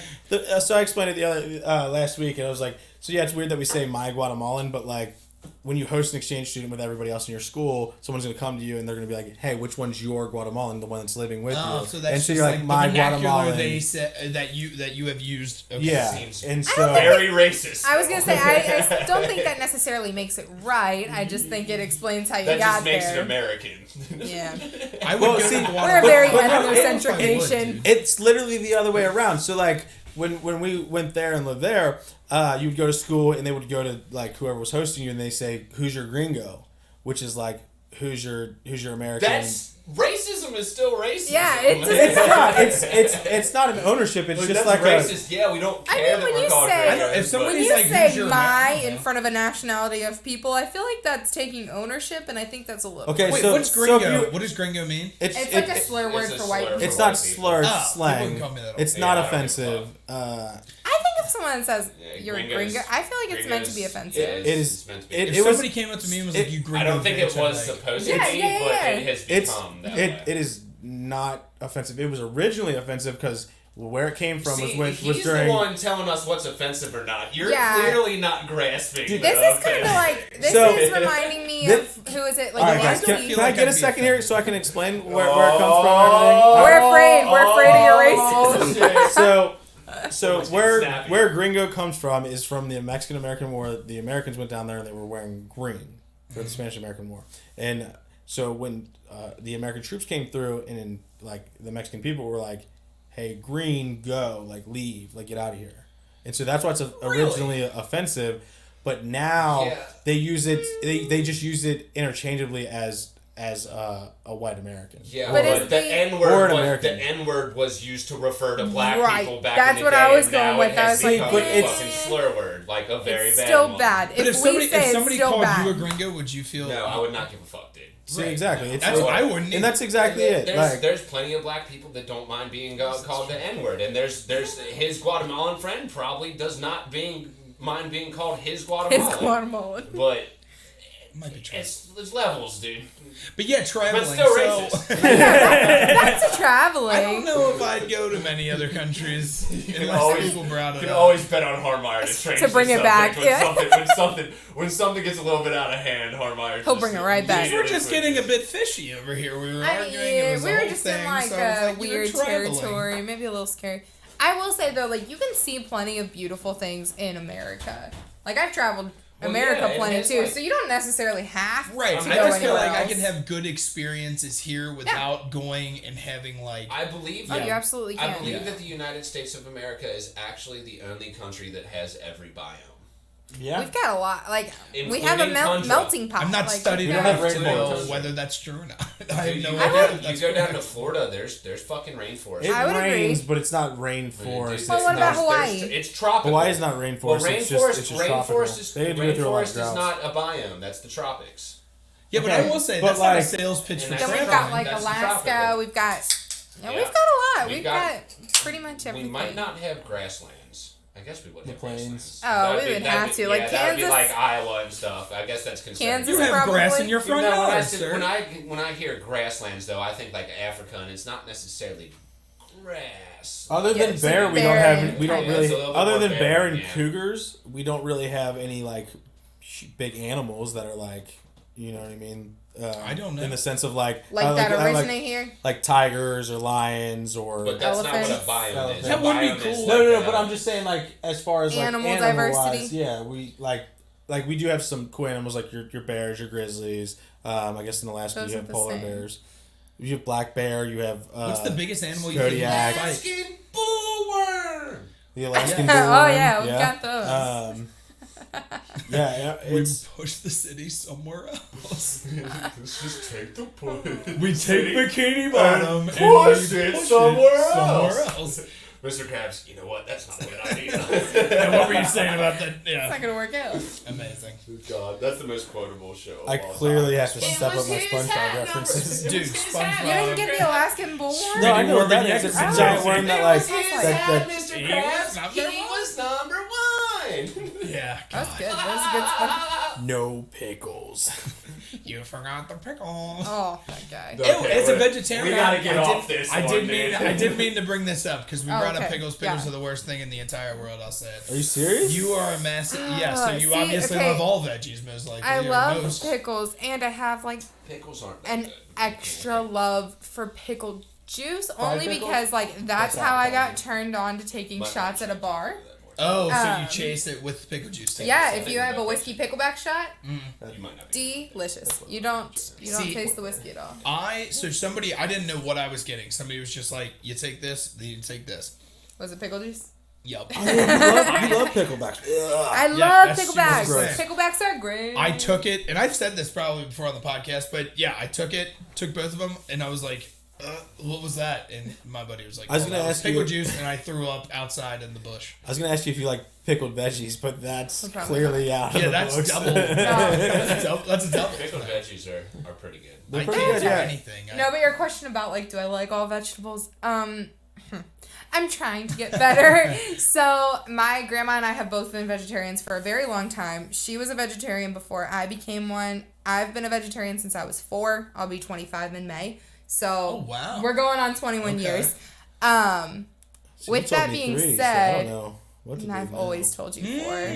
so I explained it the other last week, and I was like, so yeah, it's weird that we say my Guatemalan, but like, when you host an exchange student with everybody else in your school, someone's gonna come to you and they're gonna be like, hey, which one's your Guatemalan, the one that's living with Oh, you? so that's and so just you're like, like my the vernacular Guatemalan. they said that you have used. Okay. Yeah, Seems and so Very racist. I was gonna say I don't think that necessarily makes it right. I just think it explains how you that got just makes there. it American. Yeah. I would Well, go see, to We're a very but no, ethnocentric I would, nation. dude. it's literally the other way around. So like when we went there and lived there, you would go to school and they would go to like whoever was hosting you and they say, who's your gringo? Which is like who's your American. That's racism Capitalism is still racist. Yeah, It's not an ownership. It's just like racist. Yeah, we don't care. I mean, that when we're you called say gringos, if somebody- when He's you like, say who's your my man? in front of a nationality of people, I feel like that's taking ownership, and I think that's a little. Okay, Wait, so what's so gringo? if what does gringo mean? It's like a slur word it's a for white slur people. It's for not white people. slur, Oh, slang. you wouldn't call me that. It's Yeah, not I don't think offensive. I think if someone says you're a gringos- gringo, I feel like it's meant to be gringos- offensive. It is- It's meant to be. it- If was- somebody came up to me and was like, "You gringo," I don't think it bitch," was I'm like, supposed Yeah, to be, yeah, but yeah. it has become that way. It is not offensive. It was originally offensive because where it came from See, was he's during. the one telling us what's offensive or not. You're Yeah. clearly not grasping. This the is kind of offense. like this So- is reminding me This- of who is it? Like All right, guys, Nancy. can I like get a I'd be second here offended. so I can explain where it comes from? We're afraid. We're afraid of your racism. Oh, shit. So It's where snappy. gringo comes from is from the Mexican American War. The Americans went down there and they were wearing green for the Spanish American War. And so when the American troops came through and like the Mexican people were like, "Hey, green, go, like leave, like get out of here." And so that's why it's originally offensive, but now Yeah. they use it. They just use it interchangeably as a white American. Yeah, But but it's the the- N Or word an was American. the N word was used to refer to black Right. people back That's in the what day. I was and going now with. It I has was like, become but a it's- fucking slur word, like a very It's bad still one. bad. But if we somebody say if somebody it's still called bad. you a gringo, would you feel? No, I would not give a fuck, dude. See, Right. exactly. It's That's like- I wouldn't. and that's exactly it. There's, Like, there's plenty of black people that don't mind being called the N word, and there's his Guatemalan friend probably does not mind being called his Guatemalan. It's Guatemalan. But might be true. it's levels, dude. But yeah, traveling. But still so racist. Back to traveling. I don't know if I'd go to many other countries unless always- people brought You it can up. always bet on Harmeyer to change To bring the it back, subject yeah. when something gets a little bit out of hand. Harmeyer He'll bring it right back. We're just getting a bit fishy over here. We were I arguing. mean, It was we a were whole just thing, in like so I was a like, you're weird traveling. territory, maybe a little scary. I will say though, like you can see plenty of beautiful things in America. Like I've traveled America yeah, and plenty it's too, like- so you don't necessarily have Right. to I go just feel anywhere like I else. can have good experiences here without going and having like. I believe. Oh, that- you absolutely I can. believe Yeah. that the United States of America is actually the only country that has every biome. yeah. We've got a lot. Like we have a Including tundra. melting pot. I'm not like, studying we don't enough have to rainbow know tundra. whether that's true or not. I have Dude, no you idea. go if down, that's you go down to correct. Florida. There's fucking rainforest. It I would rains, agree. but it's not rainforest. Well, what about Hawaii? It's tropical. Hawaii is not rainforest. Well, it's just tropical. rainforest is They do go through a lot of rainforest is droughts. not a biome. That's the tropics. Yeah, but Okay, I will say but that's not a like- sales pitch And for Then that's we've traveling. got like That's Alaska. tropical. We've got. Yeah, Yeah. we've got a lot. We've We've got- got pretty much everything. We might not have grasslands. I guess we would have plains. grasslands. Oh, That'd we be- would that'd have be- to. Like, yeah, that'd be Kansas- like Iowa and stuff. I guess that's concerning. Kansas You have grass probably- in your front No, yard, sir. when I hear grasslands though, I think like Africa, and it's not necessarily grass. Other Yeah, than it's bear, like we don't bear have. and We don't kind of- really. It's a little bit Other more than bear bear, and yeah. cougars, we don't really have any like big animals that are like, you know what I mean. I don't know. In the sense of like that like, originate here. like tigers or lions or. But that's Elephants. not what a biome is. That A would be biome is cool. like But I'm just saying, like, as far as like Animal animal-wise, diversity. yeah, we like we do have some cool animals like your bears, your grizzlies. I guess in Alaska Those you are have the polar same. bears. You have black bear. You have What's the biggest animal you Zodiac. can fight? Alaskan bullworm. the Alaskan Oh, bullworm. yeah, we've got those. Yeah, We it's push the city somewhere else. Let's just take the push. We take Bikini Bottom and push we it push somewhere somewhere else. else. Mr. Krabs, you know what? That's not a good idea. And what were you saying about that? It's Yeah, not gonna work out. amazing. God, that's the most quotable show. Of I all clearly time. have to step up my SpongeBob references. Dude, You SpongeBob. didn't get the Alaskan bullworm? No, I know what that Warby is. It's a Jackson. giant worm that like His that. Mr. He Krabs, was number he one. was number one. Yeah, That's God. good. That's a good SpongeBob. No pickles. You forgot the pickle. Oh, that guy. The- Ew, Okay, as a we're- vegetarian, we gotta get I did- off this I one, did man. mean, I did mean to bring this up because we Oh, brought up okay. pickles. Pickles Yeah. are the worst thing in the entire world. I'll say it. Are you serious? You are a massive. Yeah, so you See, obviously okay. love all veggies, most likely. I or love most. pickles, and I have like Pickles aren't that an good. extra love for pickled juice, only pickles? because like that's That's how I got appetizing. turned on to taking My shots at a bar. Oh, so you Um, chase it with pickle juice. too. Yeah, I if think you have a that- whiskey pickleback shot, You might not be. delicious. You don't See- taste the whiskey at all. I didn't know what I was getting. Somebody was just like, you take this, then you take this. Was it pickle juice? Yup. You love picklebacks. Ugh. I Yeah, love that's picklebacks. super gross. Picklebacks are great. I took it, and I've said this probably before on the podcast, but yeah, I took both of them, and I was like, What was that? And my buddy was like, I was gonna ask pickle you- juice, and I threw up outside in the bush. I was gonna ask you if you like pickled veggies, but that's Probably clearly out of Yeah, the that's books. double. That's a double. Pickled veggies are pretty good. They're I pretty can't good, do yeah. anything. No, but your question about like, do I like all vegetables? I'm trying to get better. So my grandma and I have both been vegetarians for a very long time. She was a vegetarian before I became one. I've been a vegetarian since I was 4. I'll be 25 in May. So Oh, wow. we're going on 21 Okay. years. See, With you told that me being 3, said, so I don't know what to and do I've now. always told you 4.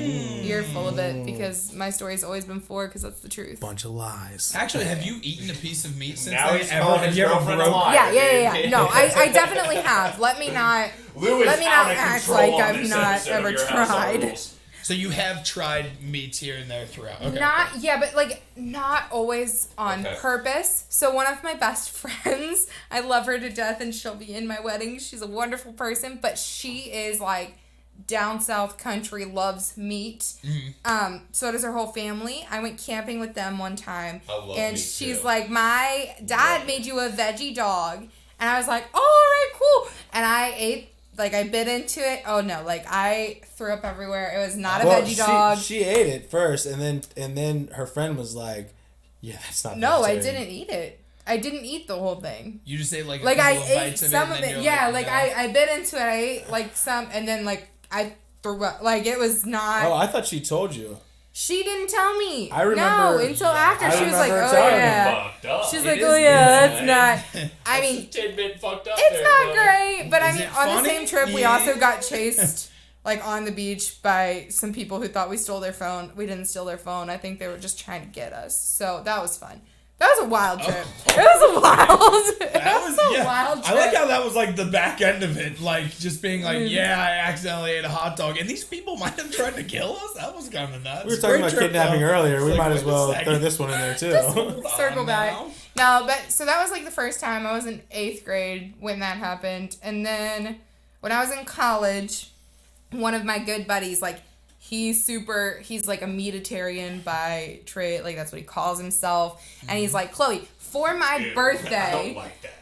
You're full of it because my story's always been 4 because that's the truth. Bunch of lies. Actually, have you eaten a piece of meat since Now then? he's Ever? calling Have his you ever girlfriend a broke? liar. Yeah. No, I definitely have. Let me not Lou is Let me out not of act control like on I've this not episode ever of Your House on tried. Rules. So you have tried meats here and there throughout. Okay. but like not always on Okay. purpose. So one of my best friends, I love her to death and she'll be in my wedding. She's a wonderful person, but she is like down south country, loves meat. Mm-hmm. So does her whole family. I went camping with them one time I love and meat, she's too. like, my dad made you a veggie dog. And I was like, oh, all right, cool. And I ate, like, I bit into it. Oh, no, like, I threw up everywhere. It was not a veggie dog. She ate it first, and then her friend was like, "Yeah, that's not." No, I vegetarian." didn't eat it. I didn't eat the whole thing. You just ate like a Like, I couple of ate bites of some it, of and then it. you're Yeah, like, like, I bit into it. I ate, like, some, and then, like, I threw up. Like, it was not. Oh, I thought she told you. She didn't tell me. I remember- No, until after I she was like, remember oh, telling yeah. Fucked up. She's It like, is oh, yeah, good. that's not. I mean, tidbit fucked up it's there, not buddy. great, but I Is mean, it on the funny? same trip, we Yeah. also got chased, like, on the beach by some people who thought we stole their phone. We didn't steal their phone. I think they were just trying to get us. So that was fun. That was a wild trip. It was a wild. That was a wild trip. I like how that was like the back end of it, like just being like, Mm. yeah, I accidentally ate a hot dog, and these people might have tried to kill us. That was kind of nuts. We were talking Great about trip, kidnapping though. earlier. It's We like, might as wait a well second. throw this one in there too. Hold Circle on back. now. No, but so that was like the first time I was in 8th grade when that happened. And then when I was in college, one of my good buddies, like, he's like a meatitarian by trade. Like, that's what he calls himself. And he's like, Chloe, for my Dude, I birthday. don't like that.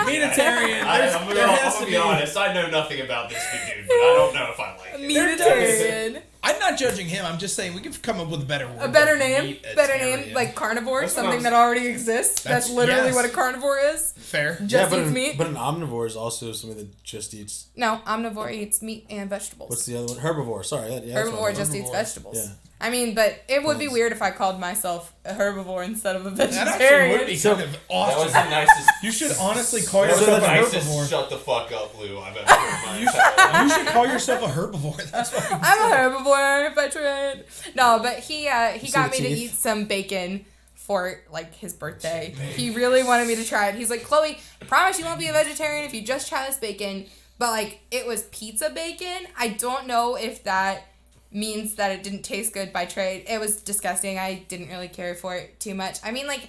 Meatitarian. I'm There has gonna to be be- honest. I know nothing about this dude, but I don't know if I like it. Meatitarian. I'm not judging him. I'm just saying we could come up with a better word. A better than name, meatitarian. like carnivore, That's what something I'm- that already exists. That's literally yes. what a carnivore is. Fair. Just but eats meat. but an omnivore is also something that just eats. No, omnivore eats meat and vegetables. What's the other one? Herbivore. Sorry, yeah, that's Herbivore what just I eats Herbivore. vegetables. Yeah. I mean, but it would be Nice. weird if I called myself a herbivore instead of a That actually vegetarian. would be So- kind of That was awesome. the nicest. You should honestly call That was yourself the a nicest. herbivore. Shut the fuck up, Lou. I've ever heard in my entire life. You should call yourself a herbivore. That's what I'm a herbivore if I tried. No, but he got me the to teeth? eat some bacon for like his birthday. He really wanted me to try it. He's like, Chloe, I promise you won't be a vegetarian if you just try this bacon. But like, it was pizza bacon. I don't know if that means that it didn't taste good by trade. It was disgusting. I didn't really care for it too much. I mean, like,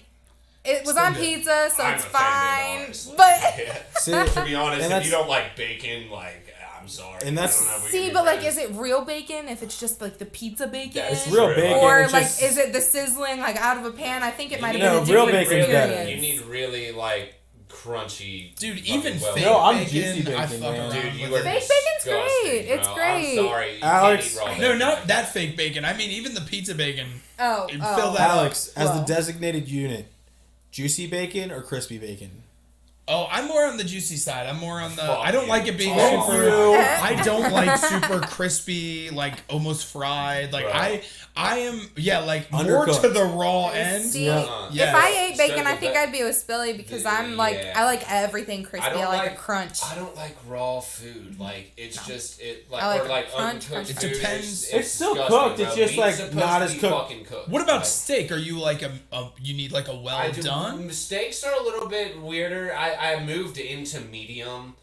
it was Still on good. pizza, so I'm it's offended, fine. honestly. But Yeah. See, To be honest, And if you that's- don't like bacon, like, I'm sorry. And that's- I don't know what see, your but like, friends- is it real bacon? If it's just like the pizza bacon, That's it's real true. bacon. or it's like, just, is it the sizzling like out of a pan? I think it might have No, been a real different bacon's better. experience. You need really like crunchy. Dude, fucking even well- fake No, I'm bacon, juicy I bacon, fuck man. around Dude, you with are it. Fake bacon's disgusting, great. It's bro. great. I'm sorry. You Alex- can't eat raw No, bacon. not that fake bacon. I mean, even the pizza bacon. Oh, Fill oh. that- Alex, as the Well. designated unit, juicy bacon or crispy bacon? Oh, I'm more on the juicy side. I'm more on the. Fuck I don't you. like it being Fuck super. you. I don't like super crispy, like almost fried. Like Right. I am. Yeah, like more Undercooked. to the raw end. See, Yeah. Yeah. if I ate bacon, So I think that- I'd be with Spilly because I'm like, Yeah. I like everything crispy. I like a crunch. I don't like raw food. Like it's just it like I like or like crunch, uncooked crunch. It food depends. is- It's still disgusting, cooked, it's bro. just, Meat's like, supposed not to as be cooked. fucking cooked. What about Like, steak? Are you like a you need like a well I do, done? Steaks are a little bit weirder. I moved into medium,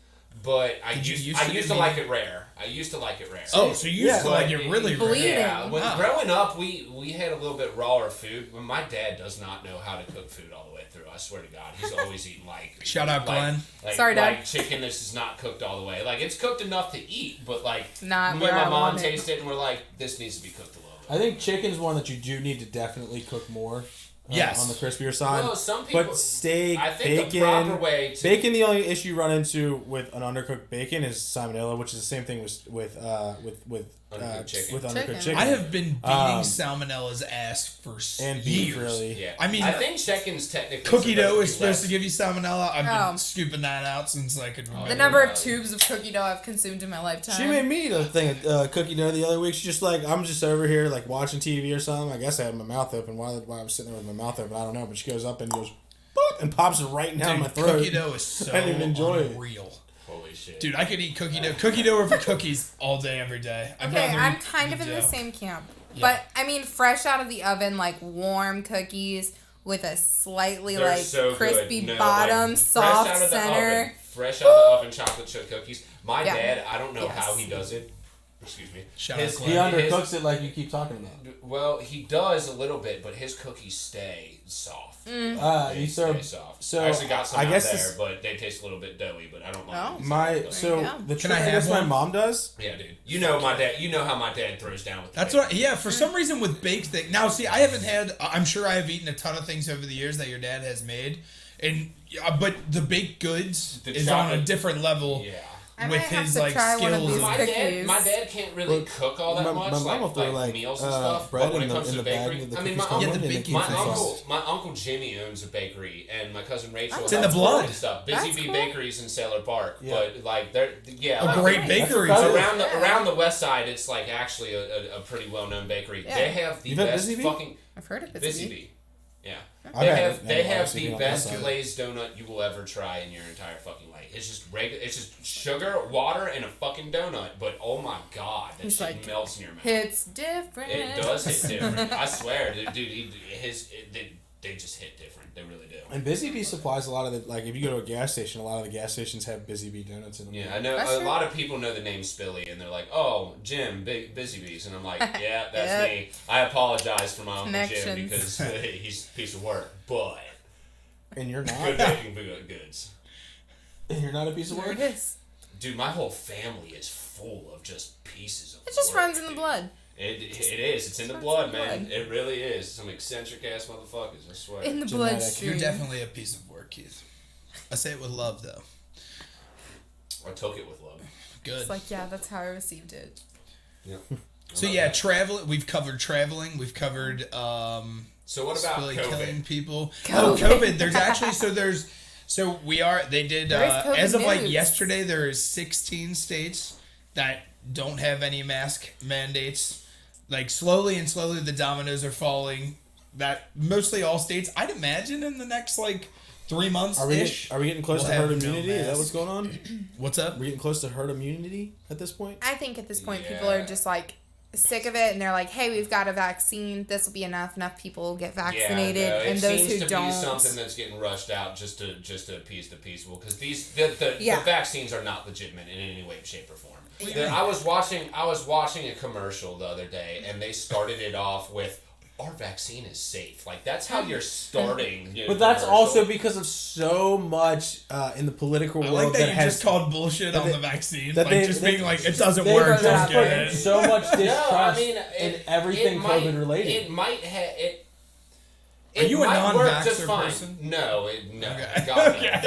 but I Did you used used to to do like it rare. I used to like it rare. Oh, so you used to like it really Bleeding. rare. Yeah, when Wow. growing up, we had a little bit rawer food. When my dad does not know how to cook food all the way through. I swear to God, he's always eating like Shout out, like, Glenn. Like, Sorry, Dad. like chicken that's just not cooked all the way. Like it's cooked enough to eat, but like Not me where and my I mom want it. taste it and we're like, this needs to be cooked a little bit. I think chicken's one that you do need to definitely cook more. Yes. on the crispier side. Well, some people. But steak, I think bacon, the proper way to bacon. The only issue you run into with an undercooked bacon is salmonella, which is the same thing with Undercooked chicken. with undercooked chicken. I have been beating salmonella's ass for and years. beef really. Yeah, I mean, I think chicken's technically cookie dough is supposed supposed to to give you salmonella. I've Oh. been scooping that out since I could remember. The number of tubes of cookie dough I've consumed in my lifetime. She made me eat a thing of cookie dough the other week. She's just like, I'm just over here like watching TV or something. I guess I had my mouth open while I was sitting there with my mouth open. I don't know, but she goes up and goes, boop, and pops it right down my throat. Cookie dough is so I didn't even enjoy it. unreal. Holy shit. Dude, I could eat cookie dough over cookies all day, every day. I'd Okay, rather I'm eat kind of in cookie the dough. same camp. Yeah. But, I mean, fresh out of the oven, like, warm cookies with a slightly, They're like, so crispy good. No, bottom, like, soft fresh out of the center. oven, fresh out of the oven chocolate chip cookies. My Yeah. dad, I don't know Yes. how he does it. Excuse me. Shout His- out He Claire. undercooks it like you keep talking about. Well, he does a little bit, but his cookies stay soft. Mm. They You stay serve soft. so I actually got some I out guess there, this- but they taste a little bit doughy. But I don't mind. Oh. them. My There so you go. the Can trick I I guess have my one? mom does. Yeah, dude. You know my dad. You know how my dad throws down with. The That's bacon. what. Yeah, for some reason with baked things. Now, see, I haven't had. I'm sure I have eaten a ton of things over the years that your dad has made, and but the baked goods The is on a chocolate- different level. Yeah. I with might have his, to like, try one of skills these My cookies. dad can't really Well, cook all that my much, mom will like throw, like, meals and stuff. bread But when in it comes the to bag bakery, that the I mean, my cookies come in. uncle, Yeah, the baking my sauce. uncle, my uncle Jimmy owns a bakery, and my cousin Rachel. It's in the has blood. and stuff. That's Busy Bee cool. Bakeries in Sailor Park, Yeah. but like they're A like, great nice. bakery. That's too. around the west side. It's like actually a pretty well known bakery. Yeah. They have the You've had best Busy Bee? fucking I've heard of it. Busy Bee. Yeah. I've They had have it, they yeah, have obviously the on best that side. glazed donut you will ever try in your entire fucking life. It's just regular. It's just sugar, water, and a fucking donut. But oh my god, that He's shit like, melts in your mouth. It's different. It does hit different. I swear, dude. They just hit different. They really do. And Busy Bee supplies a lot of the, like, if you go to a gas station, a lot of the gas stations have Busy Bee donuts in them. Yeah, I know That's a true. lot of people know the name Spilly, and they're like, "Oh, Jim, Big Busy Bees," and I'm like, "Yeah, that's Yep. me." I apologize for my uncle Jim Connections. because he's a piece of work, but And you're good not. baking goods. And you're not a piece of There work. it is. Dude, my whole family is full of just pieces of. It just work, runs in the dude. blood. It is. It's in the runs blood, in the man. blood. It really is. Some eccentric ass motherfuckers. I swear. In the Genetic. bloodstream. You're definitely a piece of work, Keith. I say it with love, though. I took it with love. Good. It's like, yeah, that's how I received it. Yeah. So yeah, travel. We've covered traveling. We've covered So what about really COVID? killing people. COVID. Oh, COVID. There's actually They did There is COVID as of like news. yesterday. There is 16 states that don't have any mask mandates. Like slowly, the dominoes are falling. That mostly all states. I'd imagine in the next like 3 months Are we ish. getting close we'll to herd have no immunity? Is that masks. what's going on? What's up? Are we getting close to herd immunity at this point? I think at this point, Yeah. people are just like sick of it, and they're like, "Hey, we've got a vaccine. This will be enough. Enough people will get vaccinated, Yeah, no, and it those seems who to don't." be something that's getting rushed out just to appease the peaceable because the Yeah. vaccines are not legitimate in any way, shape, or form. Yeah. I was watching a commercial the other day, and they started it off with, "Our vaccine is safe." Like that's how you're starting. You know, But that's commercial. also because of so much in the political I world like that you has just called bullshit that on they- the vaccine. that Like they- just they- being like, it doesn't they've work. just Just put get it. so much distrust No, I mean, in everything might- COVID related. It might have it. Are you a might work non-vaxxer just fine. person? No, Okay. God, no. Okay.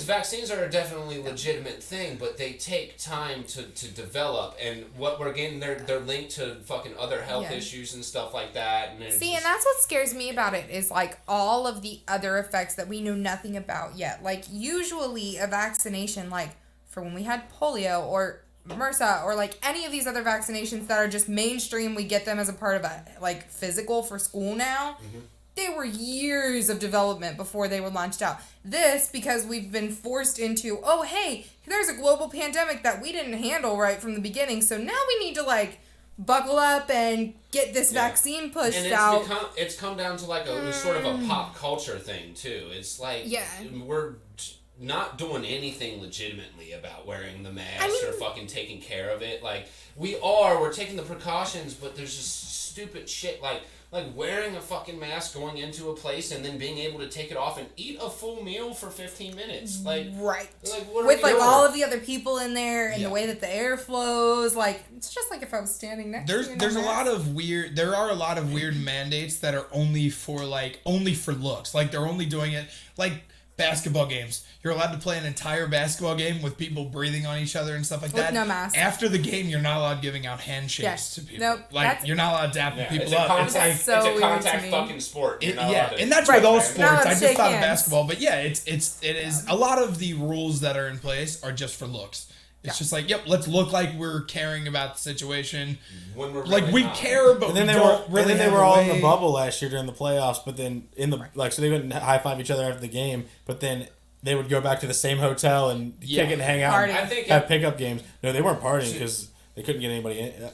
Vaccines are a definitely legitimate thing, but they take time to develop. And what we're getting, they're linked to fucking other health Yeah. issues and stuff like that. And it's See, just- and that's what scares me about it is like all of the other effects that we know nothing about yet. Like usually a vaccination, like for when we had polio or MRSA or like any of these other vaccinations that are just mainstream, we get them as a part of a like physical for school now. They were years of development before they were launched out. This, because we've been forced into, oh, hey, there's a global pandemic that we didn't handle right from the beginning, so now we need to, like, buckle up and get this Yeah. vaccine pushed and out. it's come down to like a sort of a pop culture thing too. It's like Yeah. we're not doing anything legitimately about wearing the mask I mean- or fucking taking care of it. Like we're taking the precautions, but there's just stupid shit like like wearing a fucking mask going into a place and then being able to take it off and eat a full meal for 15 minutes. Like, right. Like, what with are like we all doing? of the other people in there and the way that the air flows, like it's just like if I was standing next to you. There are a lot of weird mandates that are only for looks. Like they're only doing it like basketball games. You're allowed to play an entire basketball game with people breathing on each other and stuff like that. With no mask. After the game, you're not allowed giving out handshakes to people. Nope, like you're not allowed dapping people it's up. Contact, It's like so it's a weird contact to me. fucking sport. You're not allowed to, and that's Right. with all Not sports. allowed to I just shake thought of hands. basketball, but yeah, it is a lot of the rules that are in place are just for looks. It's just like, yep, let's look like we're caring about the situation. when we're Like really we not. care, but And then we they don't were, really. and then they have were a all in way- the bubble last year during the playoffs. But then so they wouldn't high five each other after the game. But then they would go back to the same hotel and kick it and hang out, Party. and I think have pickup games. No, they weren't partying because they couldn't get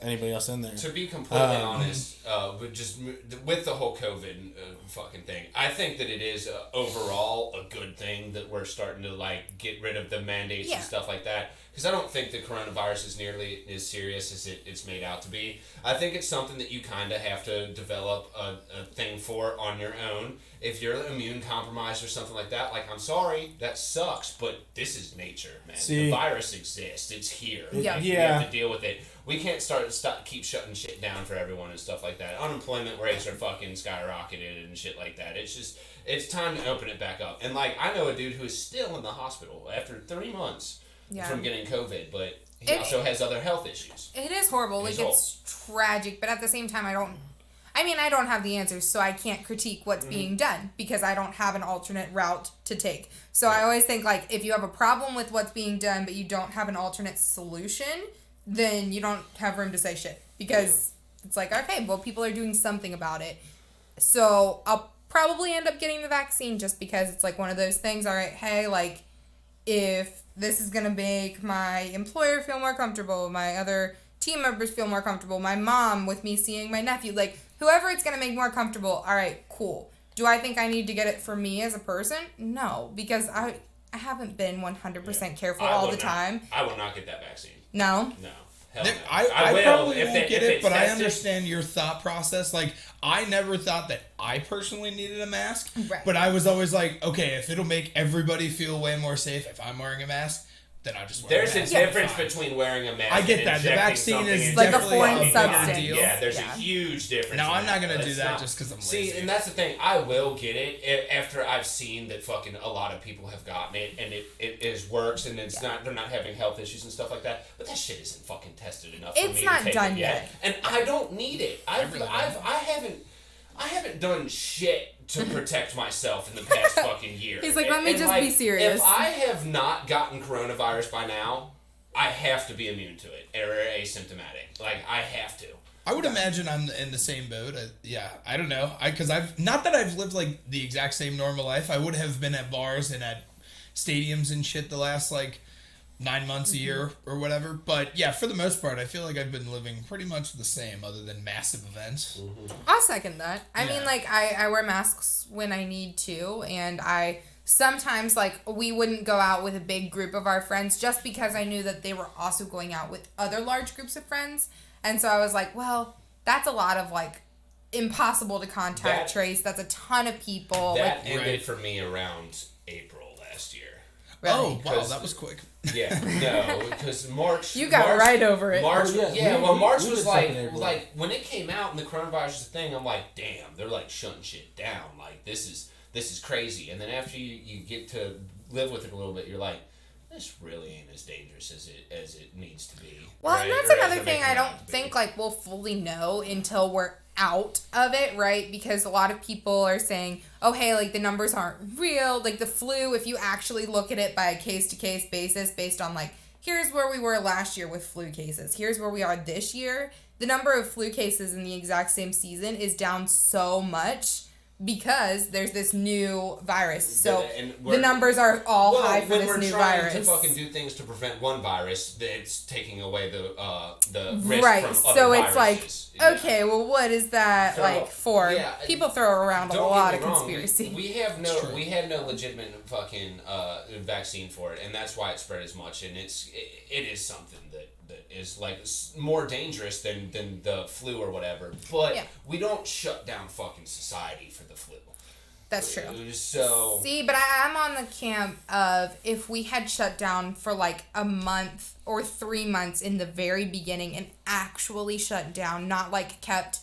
anybody else in there. To be completely honest, with the whole COVID fucking thing, I think that it is overall a good thing that we're starting to like get rid of the mandates and stuff like that. Because I don't think the coronavirus is nearly as serious as it's made out to be. I think it's something that you kind of have to develop a thing for on your own. If you're immune compromised or something like that, like, I'm sorry, that sucks, but this is nature, man. See, the virus exists. It's here. Yeah. We have to deal with it. We can't keep shutting shit down for everyone and stuff like that. Unemployment rates are fucking skyrocketed and shit like that. It's time to open it back up. And, like, I know a dude who is still in the hospital after 3 months from getting COVID, but he also has other health issues. It is horrible. Like, it's tragic, but at the same time, I don't have the answers, so I can't critique what's being done because I don't have an alternate route to take. So I always think, like, if you have a problem with what's being done, but you don't have an alternate solution, then you don't have room to say shit because it's like, okay, well, people are doing something about it. So I'll probably end up getting the vaccine just because it's like one of those things. All right, hey, like, if this is going to make my employer feel more comfortable, my other team members feel more comfortable, my mom with me seeing my nephew, like, whoever it's going to make more comfortable, all right, cool. Do I think I need to get it for me as a person? No, because I haven't been 100% careful all the time. I will not get that vaccine. No? No. Hell There- no. I will probably if won't it- get if it, it's but I tested. understand your thought process. Like, I never thought that I personally needed a mask, Right. but I was always like, okay, if it'll make everybody feel way more safe if I'm wearing a mask, then I just wear There's a a mask. difference Fine. between wearing a mask I get and that. The injecting vaccine something is into like a your definitely foreign body. substance. Yeah, there's Yeah. a huge difference. No, in I'm not that. gonna do That's that not- just 'cause I'm See, lazy. and that's the thing. I will get it after I've seen that fucking a lot of people have gotten it and it works and they're not having health issues and stuff like that. But that shit isn't fucking tested enough for It's me not to take done it yet. And I don't need it. I haven't done shit to protect myself in the past fucking year. He's like, let me And, just like, be serious. If I have not gotten coronavirus by now, I have to be immune to it or asymptomatic. Like, I have to. I would imagine I'm in the same boat. I don't know. Because I've not that I've lived like the exact same normal life. I would have been at bars and at stadiums and shit the last like 9 months a year or whatever. But yeah, for the most part, I feel like I've been living pretty much the same, other than massive events. I'll second that. I Yeah. mean, like, I wear masks when I need to, and I sometimes, like, we wouldn't go out with a big group of our friends just because I knew that they were also going out with other large groups of friends. And so I was like, well, that's a lot of, like, impossible to contact trace. That's a ton of people. That Like, ended for me around April last year. really. Oh wow, Because- that was quick. Yeah, no, because March. You got right over it. March, Oh, yeah. March We was did like second April. when it came out and the coronavirus was a thing. I'm like, damn, they're like shutting shit down. Like this is crazy. And then after you get to live with it a little bit, you're like, this really ain't as dangerous as it needs to be. Well, right? and that's Or as another they're thing making I it out don't to be. think, like, we'll fully know until we're out of it, right? Because a lot of people are saying, oh, hey, like, the numbers aren't real. Like, the flu, if you actually look at it by a case-to-case basis based on, like, here's where we were last year with flu cases. Here's where we are this year. The number of flu cases in the exact same season is down so much because there's this new virus. So And the numbers are all high for when this we're new trying virus. to fucking do things to prevent one virus, it's taking away the risk Right, from so other it's like, viruses. Yeah. okay, well, what is that So, like for? yeah, People throw around a Don't lot get of me wrong, conspiracy. We have It's true. we had no legitimate fucking vaccine for it, and that's why it spread as much. And it is something that is like more dangerous than the flu or whatever. But we don't shut down fucking society for the flu. That's true. So see, but I'm on the camp of if we had shut down for like a month or 3 months in the very beginning and actually shut down, not like kept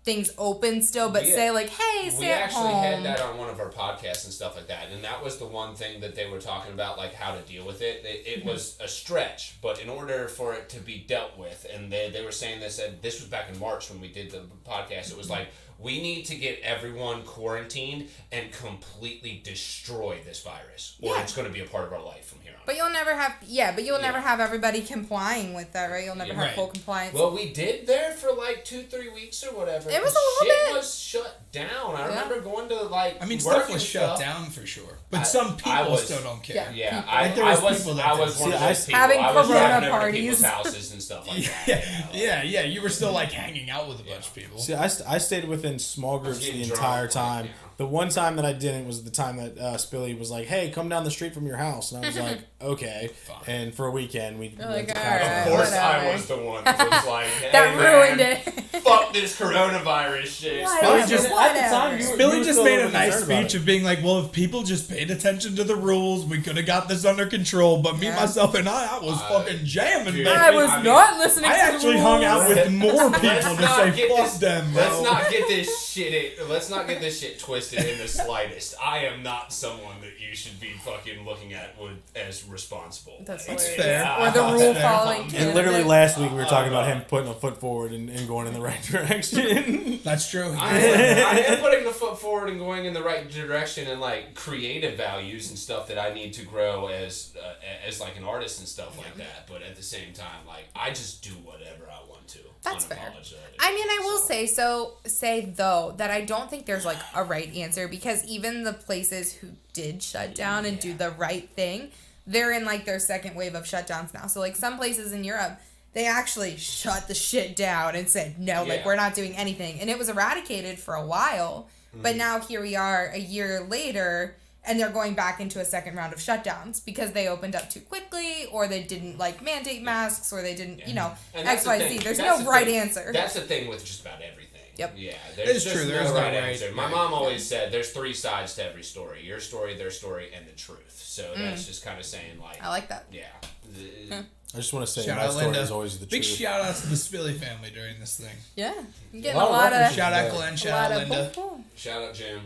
things open still, but say like, hey, stay at home. We actually had that on one of our podcasts and stuff like that, and that was the one thing that they were talking about, like how to deal with it. It was a stretch, but in order for it to be dealt with, and they were saying this, and this was back in March when we did the podcast, it was like, we need to get everyone quarantined and completely destroy this virus, or it's going to be a part of our life from here on. But you'll never have, never have everybody complying with that, right? You'll never have full compliance. Well, we did there for like 2-3 weeks or whatever. It was a little bit. Shit was shut down. I remember going to like. I mean, stuff was shut down for sure, but some people still don't care. Yeah, I was one of those people. Having corona parties, people's parties, houses and stuff like that. Yeah. You were still like hanging out with a bunch of people. See, I stayed within small groups the entire time. Yeah. The one time that I didn't was the time that Spilly was like, "Hey, come down the street from your house," and I was like, "Okay." Fine. And for a weekend, we went to right, Of course, I was the one that was like, hey, that ruined it. Fuck this coronavirus shit. Billy just made a nice speech of being like, well, if people just paid attention to the rules, we could have got this under control. But me, myself, and I was fucking jamming, dude, man. I was not listening to I actually hung out with more people to say, fuck them, bro. Let's not get this shit twisted in the slightest. I am not someone that you should be fucking looking at as responsible. That's fair. Or the rule following. And literally last week we were talking about him putting a foot forward and going in the right direction. That's true. I am putting the foot forward and going in the right direction, and like creative values and stuff that I need to grow as like an artist and stuff like that. But at the same time, like I just do whatever I want to. That's fair. I mean, I will say though that I don't think there's like a right answer, because even the places who did shut down and do the right thing, they're in like their second wave of shutdowns now. So like some places in Europe, they actually shut the shit down and said, no, like we're not doing anything. And it was eradicated for a while, but now here we are a year later, and they're going back into a second round of shutdowns because they opened up too quickly, or they didn't like mandate masks, or they didn't, X, Y, Z. There's no right answer. That's the thing with just about everything. Yep. Yeah, it's true. There's no right answer. My mom always said there's 3 sides to every story: your story, their story, and the truth. So that's just kind of saying like. I like that. Yeah. I just want to say Shout my out story Linda. is always the Big truth. shout out to the Spilly family during this thing. Yeah, I'm getting a lot of. Shout out Glenn. Shout out Linda. Shout out Jim.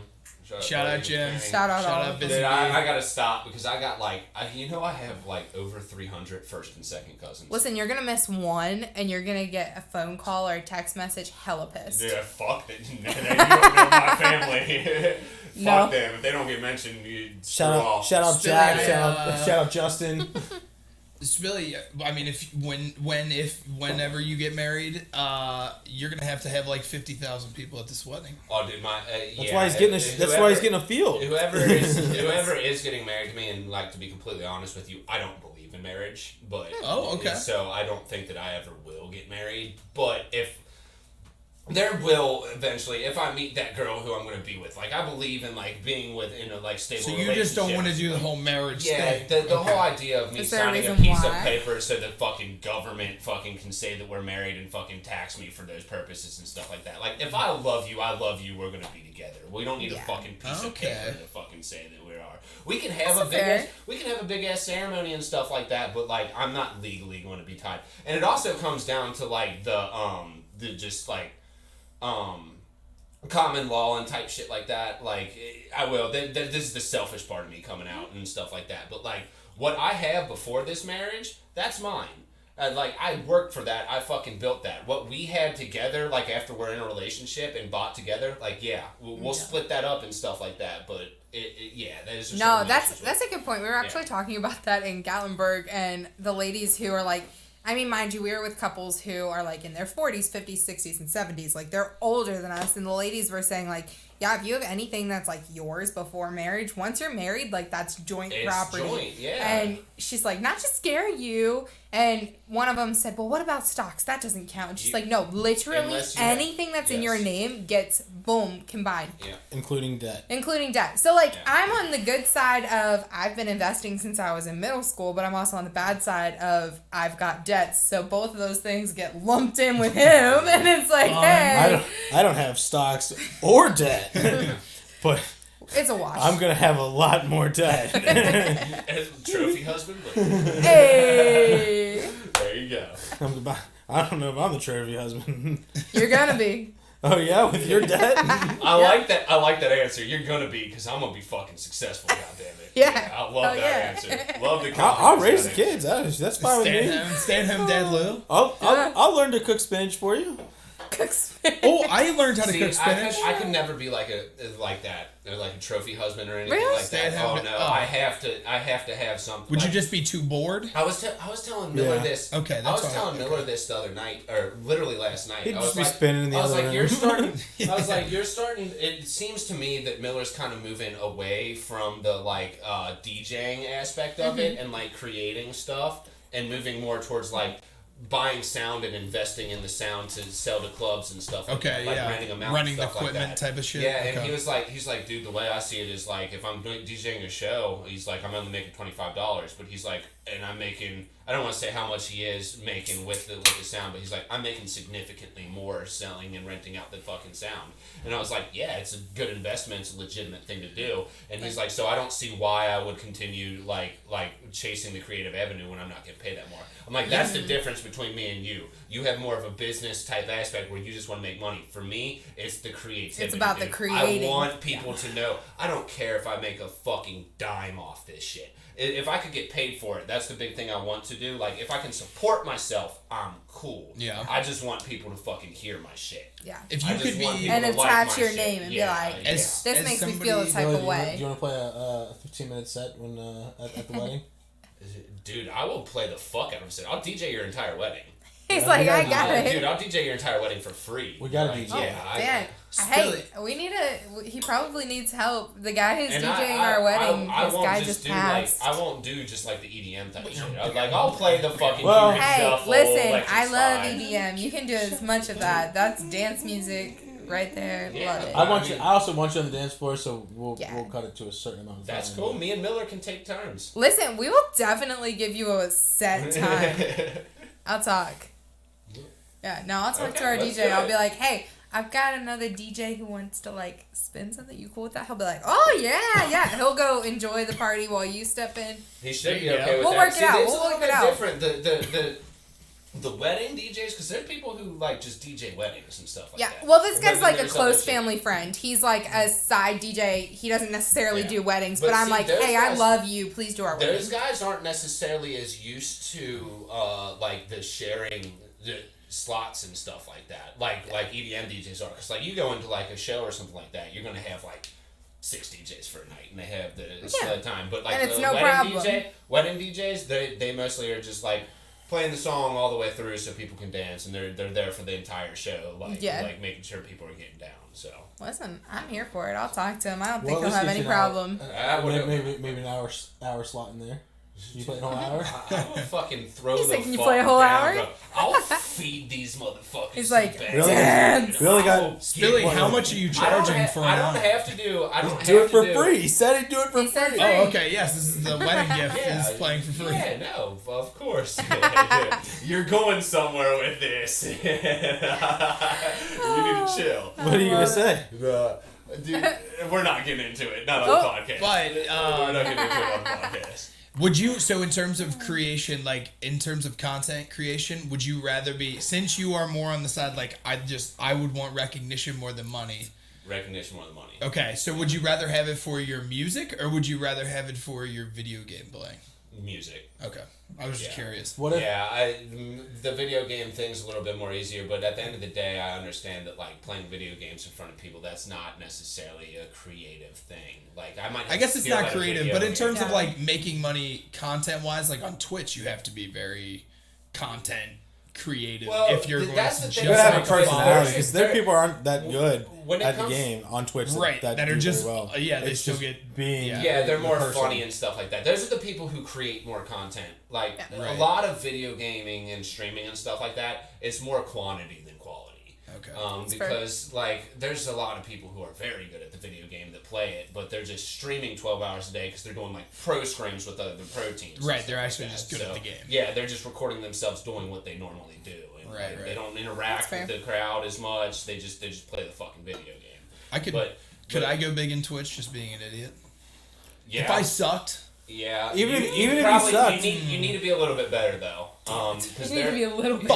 Shout out Jim. Shout out Busy. Dude, I gotta stop because I got I have like over 300 first and second cousins. Listen, you're gonna miss one, and you're gonna get a phone call or a text message hella pissed. Yeah, fuck that. You don't know my family. Fuck them. If they don't get mentioned, you Shout out Spilly, Jack. Shout out Justin. Spilly, I mean, whenever you get married, you're gonna have to have like 50,000 people at this wedding. Oh, dude, That's why he's getting. That's why he's getting a field. Whoever is getting married to me, and like to be completely honest with you, I don't believe in marriage, but okay. So I don't think that I ever will get married. But if there will eventually, if I meet that girl who I'm going to be with, like I believe in like being within a like stable. So you just don't want to do the whole marriage thing. Yeah, the whole idea of me signing a piece of paper so the fucking government fucking can say that we're married and fucking tax me for those purposes and stuff like that. Like if I love you, we're going to be together. We don't need a fucking piece of paper to fucking say that we are. We can have a big ass ceremony and stuff like that, but like I'm not legally going to be tied. And it also comes down to like the just like common law and type shit like that. Like I will. This is the selfish part of me coming out and stuff like that. But like what I have before this marriage, that's mine. Like I worked for that. I fucking built that. What we had together, like after we're in a relationship and bought together, like we'll split that up and stuff like that. But that is. That's a good point. We were actually talking about that in Gatlinburg, and the ladies who are like. I mean, mind you, we were with couples who are, like, in their 40s, 50s, 60s, and 70s. Like, they're older than us. And the ladies were saying, like, yeah, if you have anything that's, like, yours before marriage, once you're married, like, that's joint property. Joint, yeah. And she's like, not to scare you And one of them said, well, what about stocks? That doesn't count. And she's like, no, literally anything that's in your name gets, boom, combined. Yeah. Including debt. So, like, I'm on the good side of I've been investing since I was in middle school, but I'm also on the bad side of I've got debts. So both of those things get lumped in with him. And it's like, hey. I don't have stocks or debt. But it's a wash. I'm going to have a lot more debt. Trophy husband? Hey. There you go. I don't know if I'm the trophy husband. You're going to be. Oh, yeah? With your debt? I like that. I like that answer. You're gonna be, because I'm gonna be fucking successful. Goddammit. Yeah. I love that answer. Love the. I'll raise the kids. That's fine with me. Stay at home, Dad Lou. I'll learn to cook spinach for you. Cook spinach. Oh, I learned how to cook spinach. I could never be like that, like a trophy husband or anything Really? like that. Oh no, I have to have something. Would you just be too bored? I was telling Miller this. Okay, I was telling Miller this the other night, or literally last night. He'd I just was be spinning in the other room. you're starting. I was like, you're starting. It seems to me that Miller's kind of moving away from the like DJing aspect of it and like creating stuff, and moving more towards like buying sound and investing in the sound to sell to clubs and stuff like that. Like renting them out, running and stuff the equipment like that. type of shit. Yeah, and he's like, dude, the way I see it is like, if I'm DJing a show, he's like, I'm only making $25, but he's like, and I'm making, I don't want to say how much he is making with the sound, but he's like, I'm making significantly more selling and renting out the fucking sound. And I was like, yeah, it's a good investment, it's a legitimate thing to do. And he's like, so I don't see why I would continue like chasing the creative avenue when I'm not getting paid that more. I'm like, that's the difference between me and you. You have more of a business type aspect where you just want to make money. For me, it's the creativity. It's about the creating. I want people to know, I don't care if I make a fucking dime off this shit. If I could get paid for it, that's the big thing I want to do. Like, if I can support myself, I'm cool. Yeah. I just want people to fucking hear my shit. Yeah. If you could be and attach your shit. name and be like, this makes me feel a type of way. Do you want to play a 15-minute set when at the wedding? Dude, I will play the fuck out of it. I'll DJ your entire wedding. He's like, I got it. Dude, I'll DJ your entire wedding for free. We got to DJ. Yeah. Hey, we need he probably needs help. The guy who's DJing our wedding, this guy just passed. I won't do just like the EDM type of shit. I'll play the fucking hey, shuffle, listen, I love EDM. You can do as much of that. That's dance music right there. Yeah. Love it. I also want you on the dance floor, so we'll cut it to a certain amount of time. That's cool. Me and Miller can take turns. Listen, we will definitely give you a set time. I'll talk. Yeah, no, I'll talk to our DJ. I'll be like, hey, I've got another DJ who wants to, like, spin something. You cool with that? He'll be like, oh, yeah. He'll go enjoy the party while you step in. He should be okay with we'll that. Work it out. We'll work it out. Different. The wedding DJs, because there are people who, like, just DJ weddings and stuff like that. Yeah, well, this guy's, like, a close family friend. He's, like, a side DJ. He doesn't necessarily do weddings, but I'm like, hey, I love you. Please do our wedding. Those guys aren't necessarily as used to, like, the sharing the slots and stuff like that, like EDM DJs are, because like you go into like a show or something like that, you're gonna have like 6 DJs for a night, and they have the slot time. But like it's the no wedding DJs, they mostly are just like playing the song all the way through so people can dance, and they're there for the entire show, like making sure people are getting down. So listen, I'm here for it. I'll talk to him. I don't think he'll have any problem. Maybe an hour slot in there. You play a whole hour? I will fucking throw He's the like, can you play a whole hour? I'll feed these motherfuckers. He's like, dance. Really got Billy, how much are you charging for I don't have to do. I don't do have it for to free. He said he'd do it for free. Oh, okay. Yes, this is the wedding gift. Yeah, He's playing for free. Yeah, no, of course. You're going somewhere with this. You need to chill. What are you gonna say? Dude, we're not getting into it. Not on the podcast. But we're not getting into it on the podcast. Would you, so in terms of creation, like in terms of content creation, would you rather be, since you are more on the side, like I would want recognition more than money. Recognition more than money. Okay, so would you rather have it for your music or would you rather have it for your video game playing? Music. Okay, I was just curious. What if? Yeah, the video game thing's a little bit more easier, but at the end of the day, I understand that like playing video games in front of people, that's not necessarily a creative thing. Like I guess it's not creative, but in terms of like making money content wise, like on Twitch, you have to be very content creative Well, if you're going that's to the just thing. You gotta have a make fun. personality because there people aren't that good When it at the comes- game on Twitch that are do just very well. yeah, they It's still just get being Yeah, they're the more person. funny and stuff like that. Those are the people who create more content. Like a Right. lot of video gaming and streaming and stuff like that, it's more quantity than quality. Okay. Because like there's a lot of people who are very good at the video game that play it, but they're just streaming 12 hours a day because they're doing like pro scrims with other pro teams. and Right, stuff they're like actually that. just good at the game. Yeah, they're just recording themselves doing what they normally do. And Right, like, right. They don't interact That's with the crowd as much. They just play the fucking video game. I could But I go big in Twitch just being an idiot? Yeah. If I sucked, Yeah. Even if you probably, sucked. you need to be a little bit better though. Because You need to be a little bit.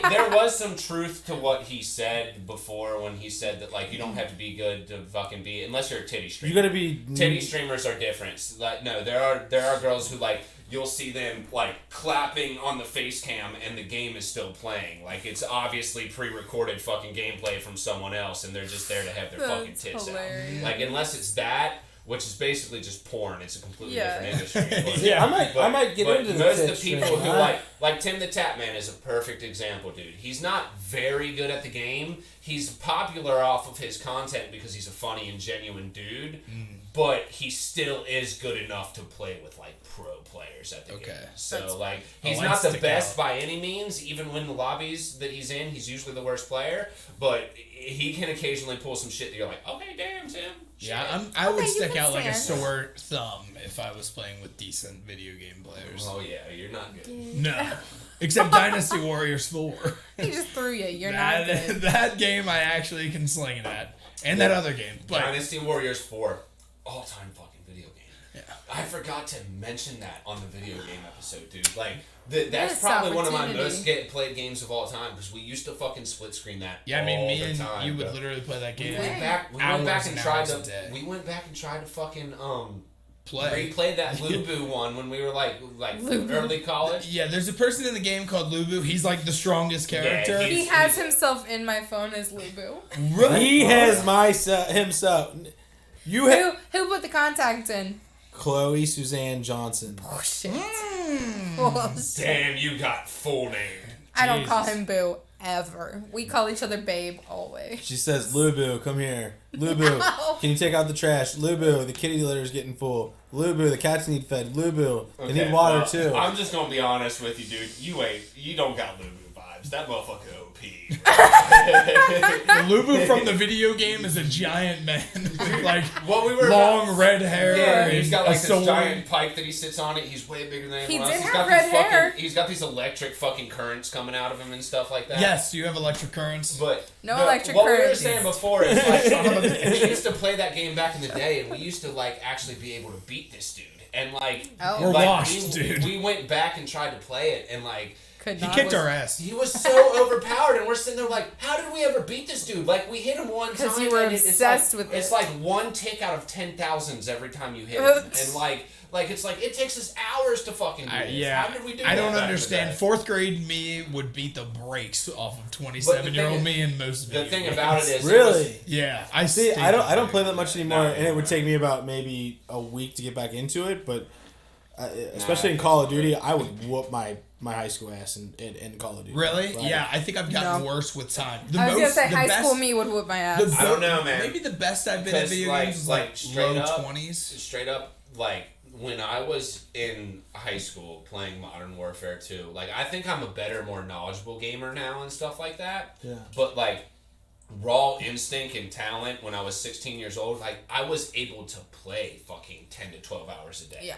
there was some truth to what he said before when he said that like you don't have to be good to fucking be unless you're a titty streamer. You gotta be Titty streamers are different. Like no, there are girls who like you'll see them like clapping on the face cam and the game is still playing. Like it's obviously pre-recorded fucking gameplay from someone else and they're just there to have their fucking That's tits hilarious. out. Like unless it's that, which is basically just porn. It's a completely Yeah. different industry. But, Yeah, I might get but into the most of the tits people stream. who like Tim the Tapman is a perfect example, dude. He's not very good at the game. He's popular off of his content because he's a funny and genuine dude, but he still is good enough to play with like pro players at the game. So like he's I'll, not the stick best out. by any means. Even when the lobbies that he's in, he's usually the worst player. But he can occasionally pull some shit that you're like, okay, damn, Tim. yeah, Shit. I would Okay, you stick can out like a stand. sore thumb if I was playing with decent video game players. Oh yeah, you're not good. No, except Dynasty Warriors 4. He just threw you. You're not that, good. that game I actually can sling it at, and that other game. But Dynasty Warriors 4, all-time fucking video game. Yeah. I forgot to mention that on the video game episode, dude. Like, that's Missed probably one of my opportunity. most played games of all time because we used to fucking split screen that. yeah, I mean, all me the and time, you would bro. literally play that game. We Hours went back and and tried hours to. a day. We went back and tried to fucking Play. replay that Lubu one when we were like Lubu. early college. Yeah, there's a person in the game called Lubu. He's like the strongest character. Yeah, He has himself in my phone as Lubu. Right. He has himself. You have Who put the contacts in? Chloe Suzanne Johnson. Oh shit. Mm. Well, shit. Damn, you got full name. I don't call Jesus. him Boo ever. We call each other Babe always. She says, "Lubu, come here. Lubu, No. can you take out the trash? Lubu, the kitty litter is getting full. Lubu, the cats need fed. Lubu, they need water well, too." I'm just gonna be honest with you, dude. You don't got Lubu vibes. That motherfucker OP. The Lubu from the video game is a giant man with like Well, we were long red hair. Yeah, and he's got a like this sword. giant pipe that he sits on it. He's way bigger than He anyone else. did He's have got red these hair. fucking. He's got these electric fucking currents coming out of him and stuff like that. Yes, you have electric currents. But No electric what we were currents. saying before is like we used to play that game back in the day, and we used to like actually be able to beat this dude. And like, Oh. We're like, washed, dude. We went back and tried to play it, and like. Could He not. kicked our ass. He was so overpowered, and we're sitting there like, how did we ever beat this dude? Like, we hit him one time. 'Cause you were and obsessed it's like, with It's it. like one tick out of 10,000s every time you hit him. Oops. And like it's like, it takes us hours to fucking do this. Yeah, How did we do I that don't back in the understand. day? Fourth grade me would beat the brakes off of 27-year-old me in most The video thing games. about it is... Really? Yeah, I See, stayed I don't with play it. that much anymore, and it would take me about maybe a week to get back into it. But especially in Call of Duty, I would whoop my high school ass in Call of Duty. Really? Right. Yeah, I think I've gotten No. worse with time. I was gonna say the high best- school me would whoop my ass. the I don't know, man. Maybe the best I've been at Because, video like- games is like, like straight low up- 20s. Straight up, like, when I was in high school playing Modern Warfare 2, like, I think I'm a better, more knowledgeable gamer now and stuff like that. Yeah. But, like, raw instinct and talent when I was 16 years old, like, I was able to play fucking 10 to 12 hours a day. Yeah.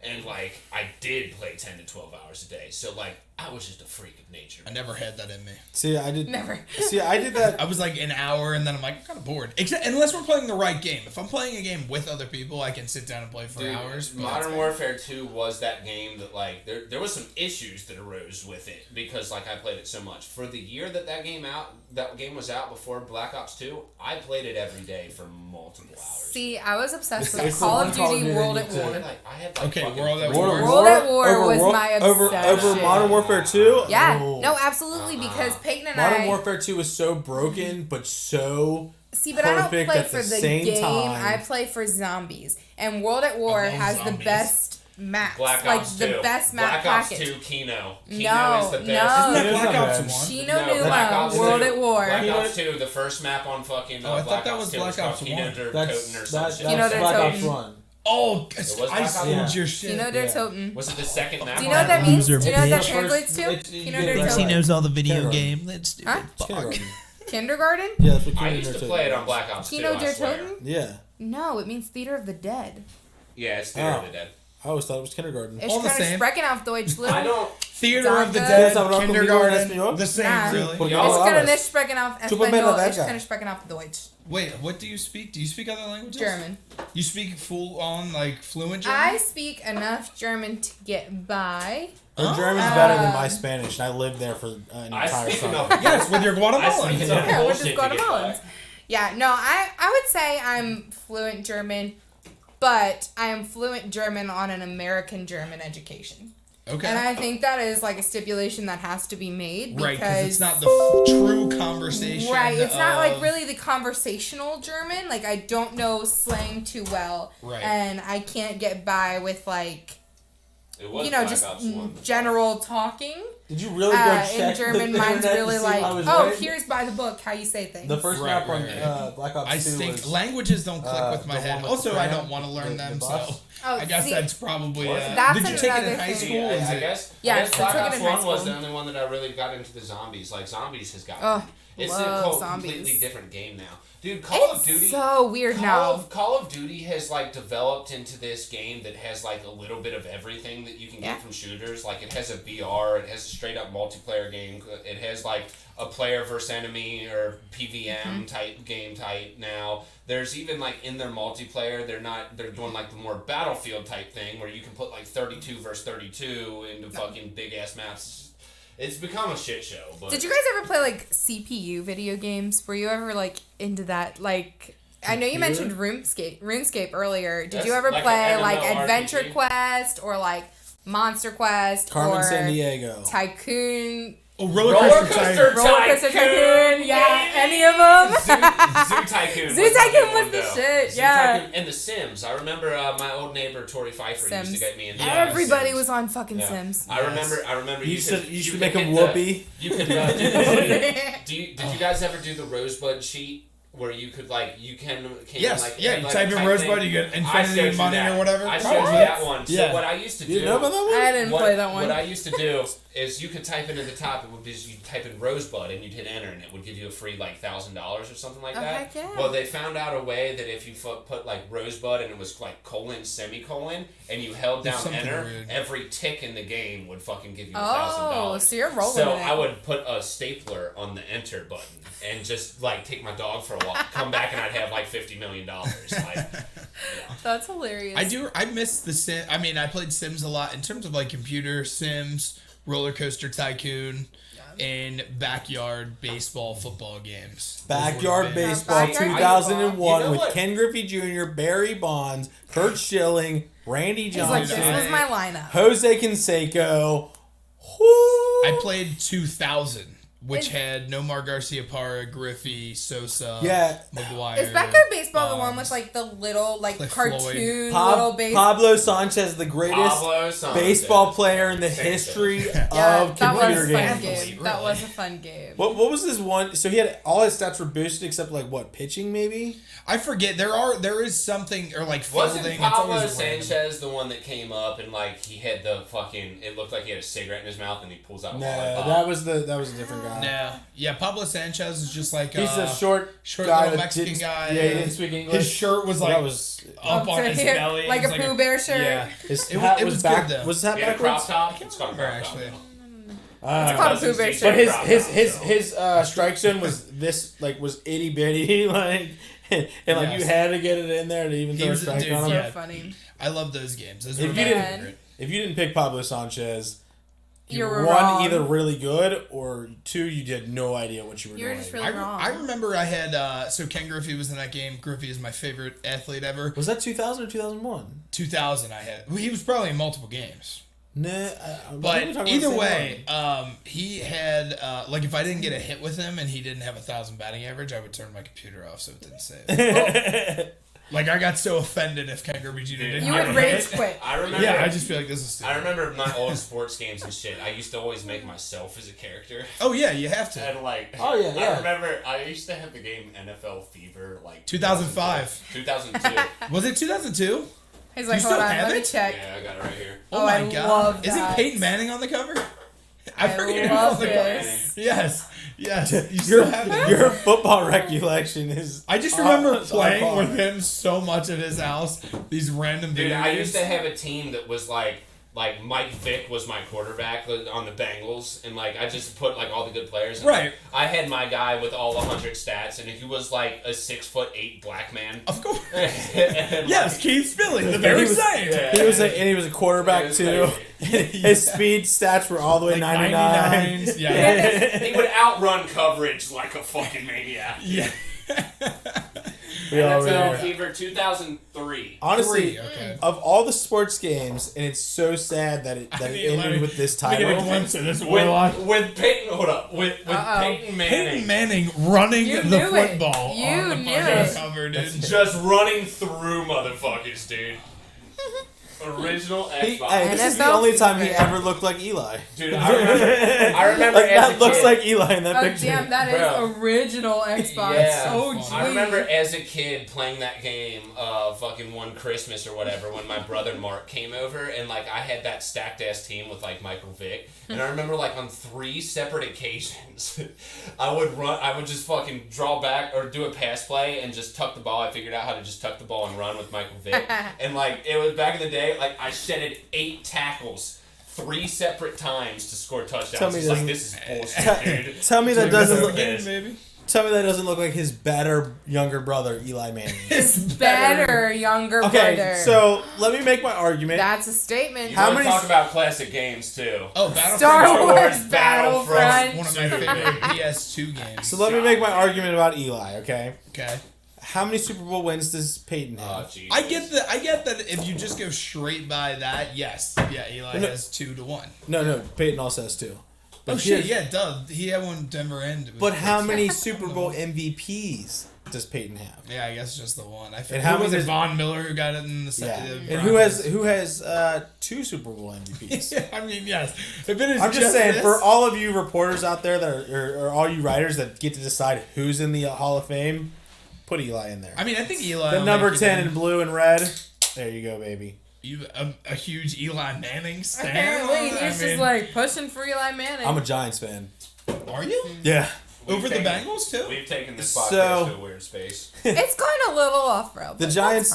And, like, I did play 10 to 12 hours a day. So, like, I was just a freak of nature. I never had that in me. See, I did. Never. See, I did that. I was like an hour, and then I'm like, I'm kind of bored. Except unless we're playing the right game. If I'm playing a game with other people, I can sit down and play for Dude, hours. But Modern Warfare 2 was that game that, like, there was some issues that arose with it because, like, I played it so much. For the year that game was out before Black Ops 2, I played it every day for multiple hours. See, I was obsessed with It's the Call one of Call of Duty Duty World you at did. War. I had, like, Okay, fucking World at 30 War. World at War was World- my over obsession. Modern Warfare 2. Yeah, Oh. no, absolutely, because Peyton and Modern I... Warfare 2 was so broken, but so See, but I don't perfect play at for the the same game. time. I play for zombies. And World at War I love has the zombies. best maps. Black like Ops the 2. best map Black Ops package. 2 Kino. Kino No, is the best. no. Isn't that Kino's Black not Ops bad. 1? Kino No, Black Numa, Ops World 2. at War. Black Kino- Ops 2, the first map on fucking Oh, I thought Black that Ops was 2 Black was called Ops Kino 1. der That's Toten or some shit. Kino der Black Ops Toten. 1. Oh, was I Black Ops sold 1. your shit. Kino der Yeah. Toten. Was it the second map? Do you know what that means? Loser Do you know what that bitch. translates to? It's- you Kino get der that Thinks he right. Toten. knows all the video Kindergarten. game. That stupid Huh? fuck. Kindergarten. Kindergarten? Yeah, that's what I Kino used der to Toten play it is. on Black Ops 2, Kino I der swear. Toten? Yeah. No, it means Theater of the Dead. Yeah, it's Theater of Oh. the Dead. I always thought it was kindergarten. Ich All the kann same. sprechen auf Deutsch, Lou. I don't... Theater of the Danke. Dead, Yes, aber noch kindergarten, Español? the same, Nah. really. Porque Ich no kann hablas. nicht sprechen auf Chúpame la Español, ich verga. kann sprechen auf Deutsch. Wait, what do you speak? Do you speak other languages? German. You speak full on, like, fluent German? I speak enough German to get by. Her German's better than my Spanish, and I lived there for an I entire speak summer. enough. Yes, with your I Guatemalan. speak Yeah. enough Yeah, we're bullshit just to get Guatemalans. by. Yeah, no, I would say I'm fluent German, but I am fluent German on an American German education. Okay. And I think that is like a stipulation that has to be made because Right, because it's not the true conversation. Right, it's not like of- really the conversational German. Like I don't know slang too well, Right. and I can't get by with like It was you know Black just Ops 1. general talking. Did you really go In check German, the mine's internet really to see like, if I was oh, right? here's by the book how you say things. The first Right, map on right. Black Ops I 2 think was, languages don't click with my the head. one with Also, the I pram, don't want to learn the them, bus. so Oh, I guess see, that's probably. That's Did you take it another in high thing. school? Yeah, Is I it- guess. Yeah, I guess I Black took it Ops in high 1 was school. the only one that I really got into the zombies. Like, zombies has got Oh, it's love a zombies. completely different game now. Dude, Call of It's Duty... so weird now. Call of Duty has like developed into this game that has like a little bit of everything that you can Yeah. get from shooters. Like it has a VR, it has a straight up multiplayer game, it has like a player versus enemy or PVM type game type now. There's even like in their multiplayer, they're doing like the more Battlefield type thing where you can put like 32 versus 32 into fucking big ass maps. It's become a shit show. But Did you guys ever play like CPU video games? Were you ever like into that? Like, I know you mentioned RuneScape earlier. Did That's you ever like play an like MMORPG? Adventure Quest or like Monster Quest Carmen or San Diego. Tycoon? Oh, Roller Coaster Roller Coaster Tycoon? Yeah, any of them? Zoo Tycoon. Zoo was my Tycoon big was one, the though. shit, Zoo yeah. Tycoon and The Sims. I remember my old neighbor Tori Pfeiffer used Sims. to get me into Everybody Sims. was on fucking Yeah. Sims. I remember. You used to could make hit him the- whoopee. You could. Did you guys ever do the Rosebud sheet where you could like you can Yes, like yeah, and, you like, type in type Rosebud, thing? you get I infinity showed you money that. or whatever. I showed Probably. you that one. So Yeah. what I used to You do. know about that one? I didn't play that one. What I used to do is you could type in at the top. It would be you type in Rosebud and you'd hit enter and it would give you a free like $1,000 or something like Oh, that. heck yeah. Well, they found out a way that if you put like Rosebud and it was like colon semicolon and you held There's down something enter, weird. every tick in the game would fucking give you Oh, $1,000. so you're rolling So with it. I would put a stapler on the enter button and just like take my dog for a walk, come back and I'd have like $50 million. Like, That's hilarious. I miss the Sim. I mean, I played Sims a lot in terms of like computer Sims, Roller Coaster Tycoon, and backyard baseball football games. Backyard Those were the Baseball Backyard 2001 You know with what? Ken Griffey Jr., Barry Bonds, Kurt Schilling, Randy He's like, Johnson, this was my lineup. Jose Canseco. I played 2000, which had Nomar Garcia-Parra, Griffey, Sosa, Yeah. McGuire. Is backyard baseball the one Bonds. with like the little like Cliff cartoon Pab- little base? Pablo Sanchez, the greatest Pablo Sanchez. baseball player in the Same history shit. Yeah, of that was computer a fun games. game. Really? That was a fun game. What was this one? So he had all his stats were boosted except like what, pitching maybe? I forget. There is something or like Wasn't fielding. Pablo it's always random. Sanchez the one that came up and like he had the fucking? It looked like he had a cigarette in his mouth and he pulls out a No, lollipop. that was a different guy. No, yeah, Pablo Sanchez is just like He's a short short guy little that Mexican didn't- guy. Yeah, he didn't speak English. His shirt was like that was up on to his here, belly. like It a was Pooh Bear shirt. Yeah, his It was- hat it was was back. good, though. Was his hat He had a backwards? crop top. It's called a crop top. actually. It's called a Pooh Bear But shirt. But his strike zone was this like was itty bitty like and like you Yes. had to get it in there to even He throw a was a strike dude, on him. So yeah. funny. I love those games. Those If were you my didn't- favorite. If you didn't pick Pablo Sanchez, you You were were one wrong. either really good or two you had no idea what you were You were doing. just really I wrong. remember I had so Ken Griffey was in that game. Griffey is my favorite athlete ever. Was that 2000 or 2001? 2000 I had. Well, he was probably in multiple games. Nah, But either way, he had like if I didn't get a hit with him and he didn't have 1,000 batting average, I would turn my computer off so it didn't save. Like, I got so offended if Ken Griffey Jr. didn't You get would a rage hit. quit. I remember. Yeah, I just feel like this is stupid. I remember my old sports games and shit. I used to always make myself as a character. Oh, yeah, you have to. And like, Oh, yeah, yeah. I remember I used to have the game NFL Fever like 2005. 2002. Was it 2002? He's like, You hold still on, have let me it? check. Yeah, I got it right here. Oh, Oh, my I God. love Isn't that. Peyton Manning on the cover? I forget who's love on the this. cover. Yes. Yes. You still have it. Your football recollection is. I just remember on playing par. with him so much at his house. These random Dude, video I games. used to have a team that was like Mike Vick was my quarterback on the Bengals, and like I just put like all the good players. And, Right. like, I had my guy with all 100 stats, and he was like a 6'8" black man. Of course. And, Yes, Keith Spilling, the very he was- same. Yeah. He was a quarterback It too. was His speed stats were all the way Like 99. 99s. Yeah. he would outrun coverage like a fucking maniac. Yeah. We all NFL were. Fever 2003. Honestly, Three, okay. of all the sports games, and it's so sad that it Let ended me- with this Let me get a title. glimpse of this warlock. With Peyton, hold up, with Peyton Manning. Peyton Manning running You the knew it. football You on the knew fucking it. cover, dude. Just running through motherfuckers, dude. Original Xbox. Hey, this is the NFL only time he Fever. ever looked like Eli. Dude, I remember Like, as that a looks kid, like Eli in that Oh, picture. damn, that Bro. is original Xbox. Yeah. Oh, I I gee. remember as a kid playing that game, fucking one Christmas or whatever, when my brother Mark came over, and like I had that stacked ass team with like Michael Vick, and I remember like on 3 separate occasions, I would just fucking draw back or do a pass play and just tuck the ball. I figured out how to just tuck the ball and run with Michael Vick, and like it was back in the day, like I shedded 8 tackles 3 separate times to score touchdowns. Tell me It's like doesn't- this is bullshit, dude. Tell me that Like, doesn't that's look. okay, baby. Tell me that doesn't look like his better younger brother Eli Manning. It's Better younger Okay, brother. so let me make my argument. That's a statement. How How many- many talk about classic games too? Oh, Battlefront Star 2, Wars Battlefront. one of Battlefront. my favorite PS2 games. So let me make my argument about Eli. Okay, Okay. how many Super Bowl wins does Peyton have? Oh, Jesus. I get that if you just go straight by that, yes. Yeah, Eli No. has 2-1. No, Peyton also has 2. But Oh shit, here's- yeah, duh. He had one Denver end. But how many Super Bowl MVPs does Peyton have? Yeah, I guess just the one. I how who was many it? does- Von Miller who got it in the Yeah, second. and who has 2 Super Bowl MVPs? Yeah, I mean, yes. If it is I'm just saying, this, for all of you reporters out there that or all you writers that get to decide who's in the Hall of Fame, put Eli in there. I mean, I think Eli. The will number make it 10 in. in blue and red. There you go, baby. You a huge Eli Manning stan. Apparently, he's I just mean, like pushing for Eli Manning. I'm a Giants fan. Are you Yeah. over the taken- Bengals too? We've taken this podcast So- to a weird space. It's going a little off road. The Giants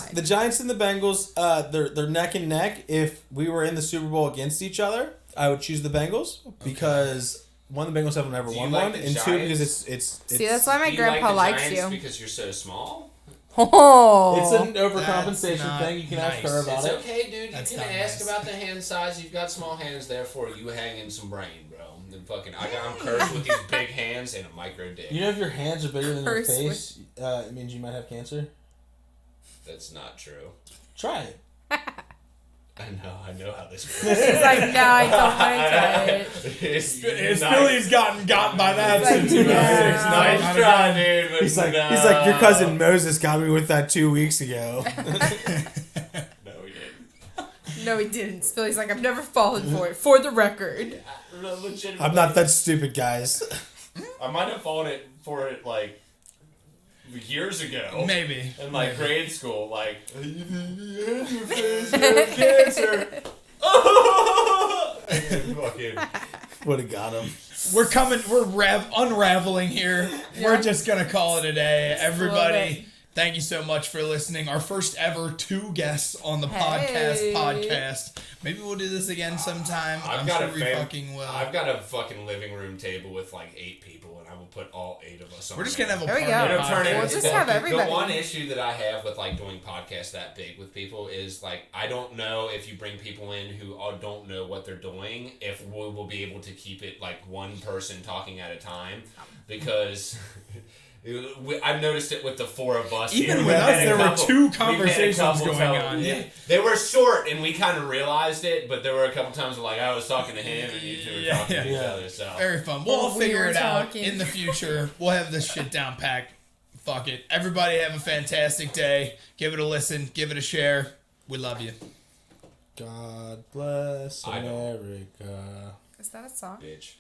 and the Bengals, they're neck and neck. If we were in the Super Bowl against each other, I would choose the Bengals because one, the Bengals have never Do you won like one, the and 2 because Giants? it's See, that's why my Do you grandpa like the likes Giants you. because you're so small. Oh. it's an overcompensation not thing. You can ask her nice. about It's it. okay, dude. That's You not can ask nice. about the hand size. You've got small hands, therefore you hang in some brain, bro. And fucking, I'm cursed with these big hands and a micro dick. You know, if your hands are bigger than your Curse face, it means you might have cancer. That's not true. Try it. I know how this He's works. like, no, I don't want to try it. It's nice. Billy's gotten got by that It's like, since 2006. no. Nice try, dude. But He's like, no. your cousin Moses got me with that 2 weeks ago. No, he didn't. No, he didn't. Billy's like, I've never fallen for it. For the record. Legitimately. I'm not that stupid, guys. I might have fallen for it like years ago. Maybe. In like grade school, like you have your face, you have cancer. Fucking. Would have got him. We're unraveling here. We're Yeah. just gonna call it a day. Just a little Everybody, thank you so much for listening. Our first ever 2 guests on the Hey. podcast. Maybe we'll do this again sometime. I'm sure we fucking will. I've got a fucking living room table with like 8 people, and I will put all 8 of us on. We're just there. gonna have a There we party go. It'll turn podcast. We'll into just have everybody. The one issue that I have with like doing podcasts that big with people is like I don't know if you bring people in who don't know what they're doing, if we will be able to keep it like one person talking at a time, because I've noticed it with the 4 of us. Even here. with We've us, had a there were couple- 2 we've had a conversations couple going times- on. Yeah. They were short, and we kind of realized it, but there were a couple times where, like I was talking to him, and you 2 were Yeah, talking to yeah. each other. So Very fun. We'll Oh, we figure were it out talking. in the future. We'll have this shit down packed Fuck it. Everybody have a fantastic day. Give it a listen. Give it a share. We love you. God bless I don't. America. Is that a song? Bitch.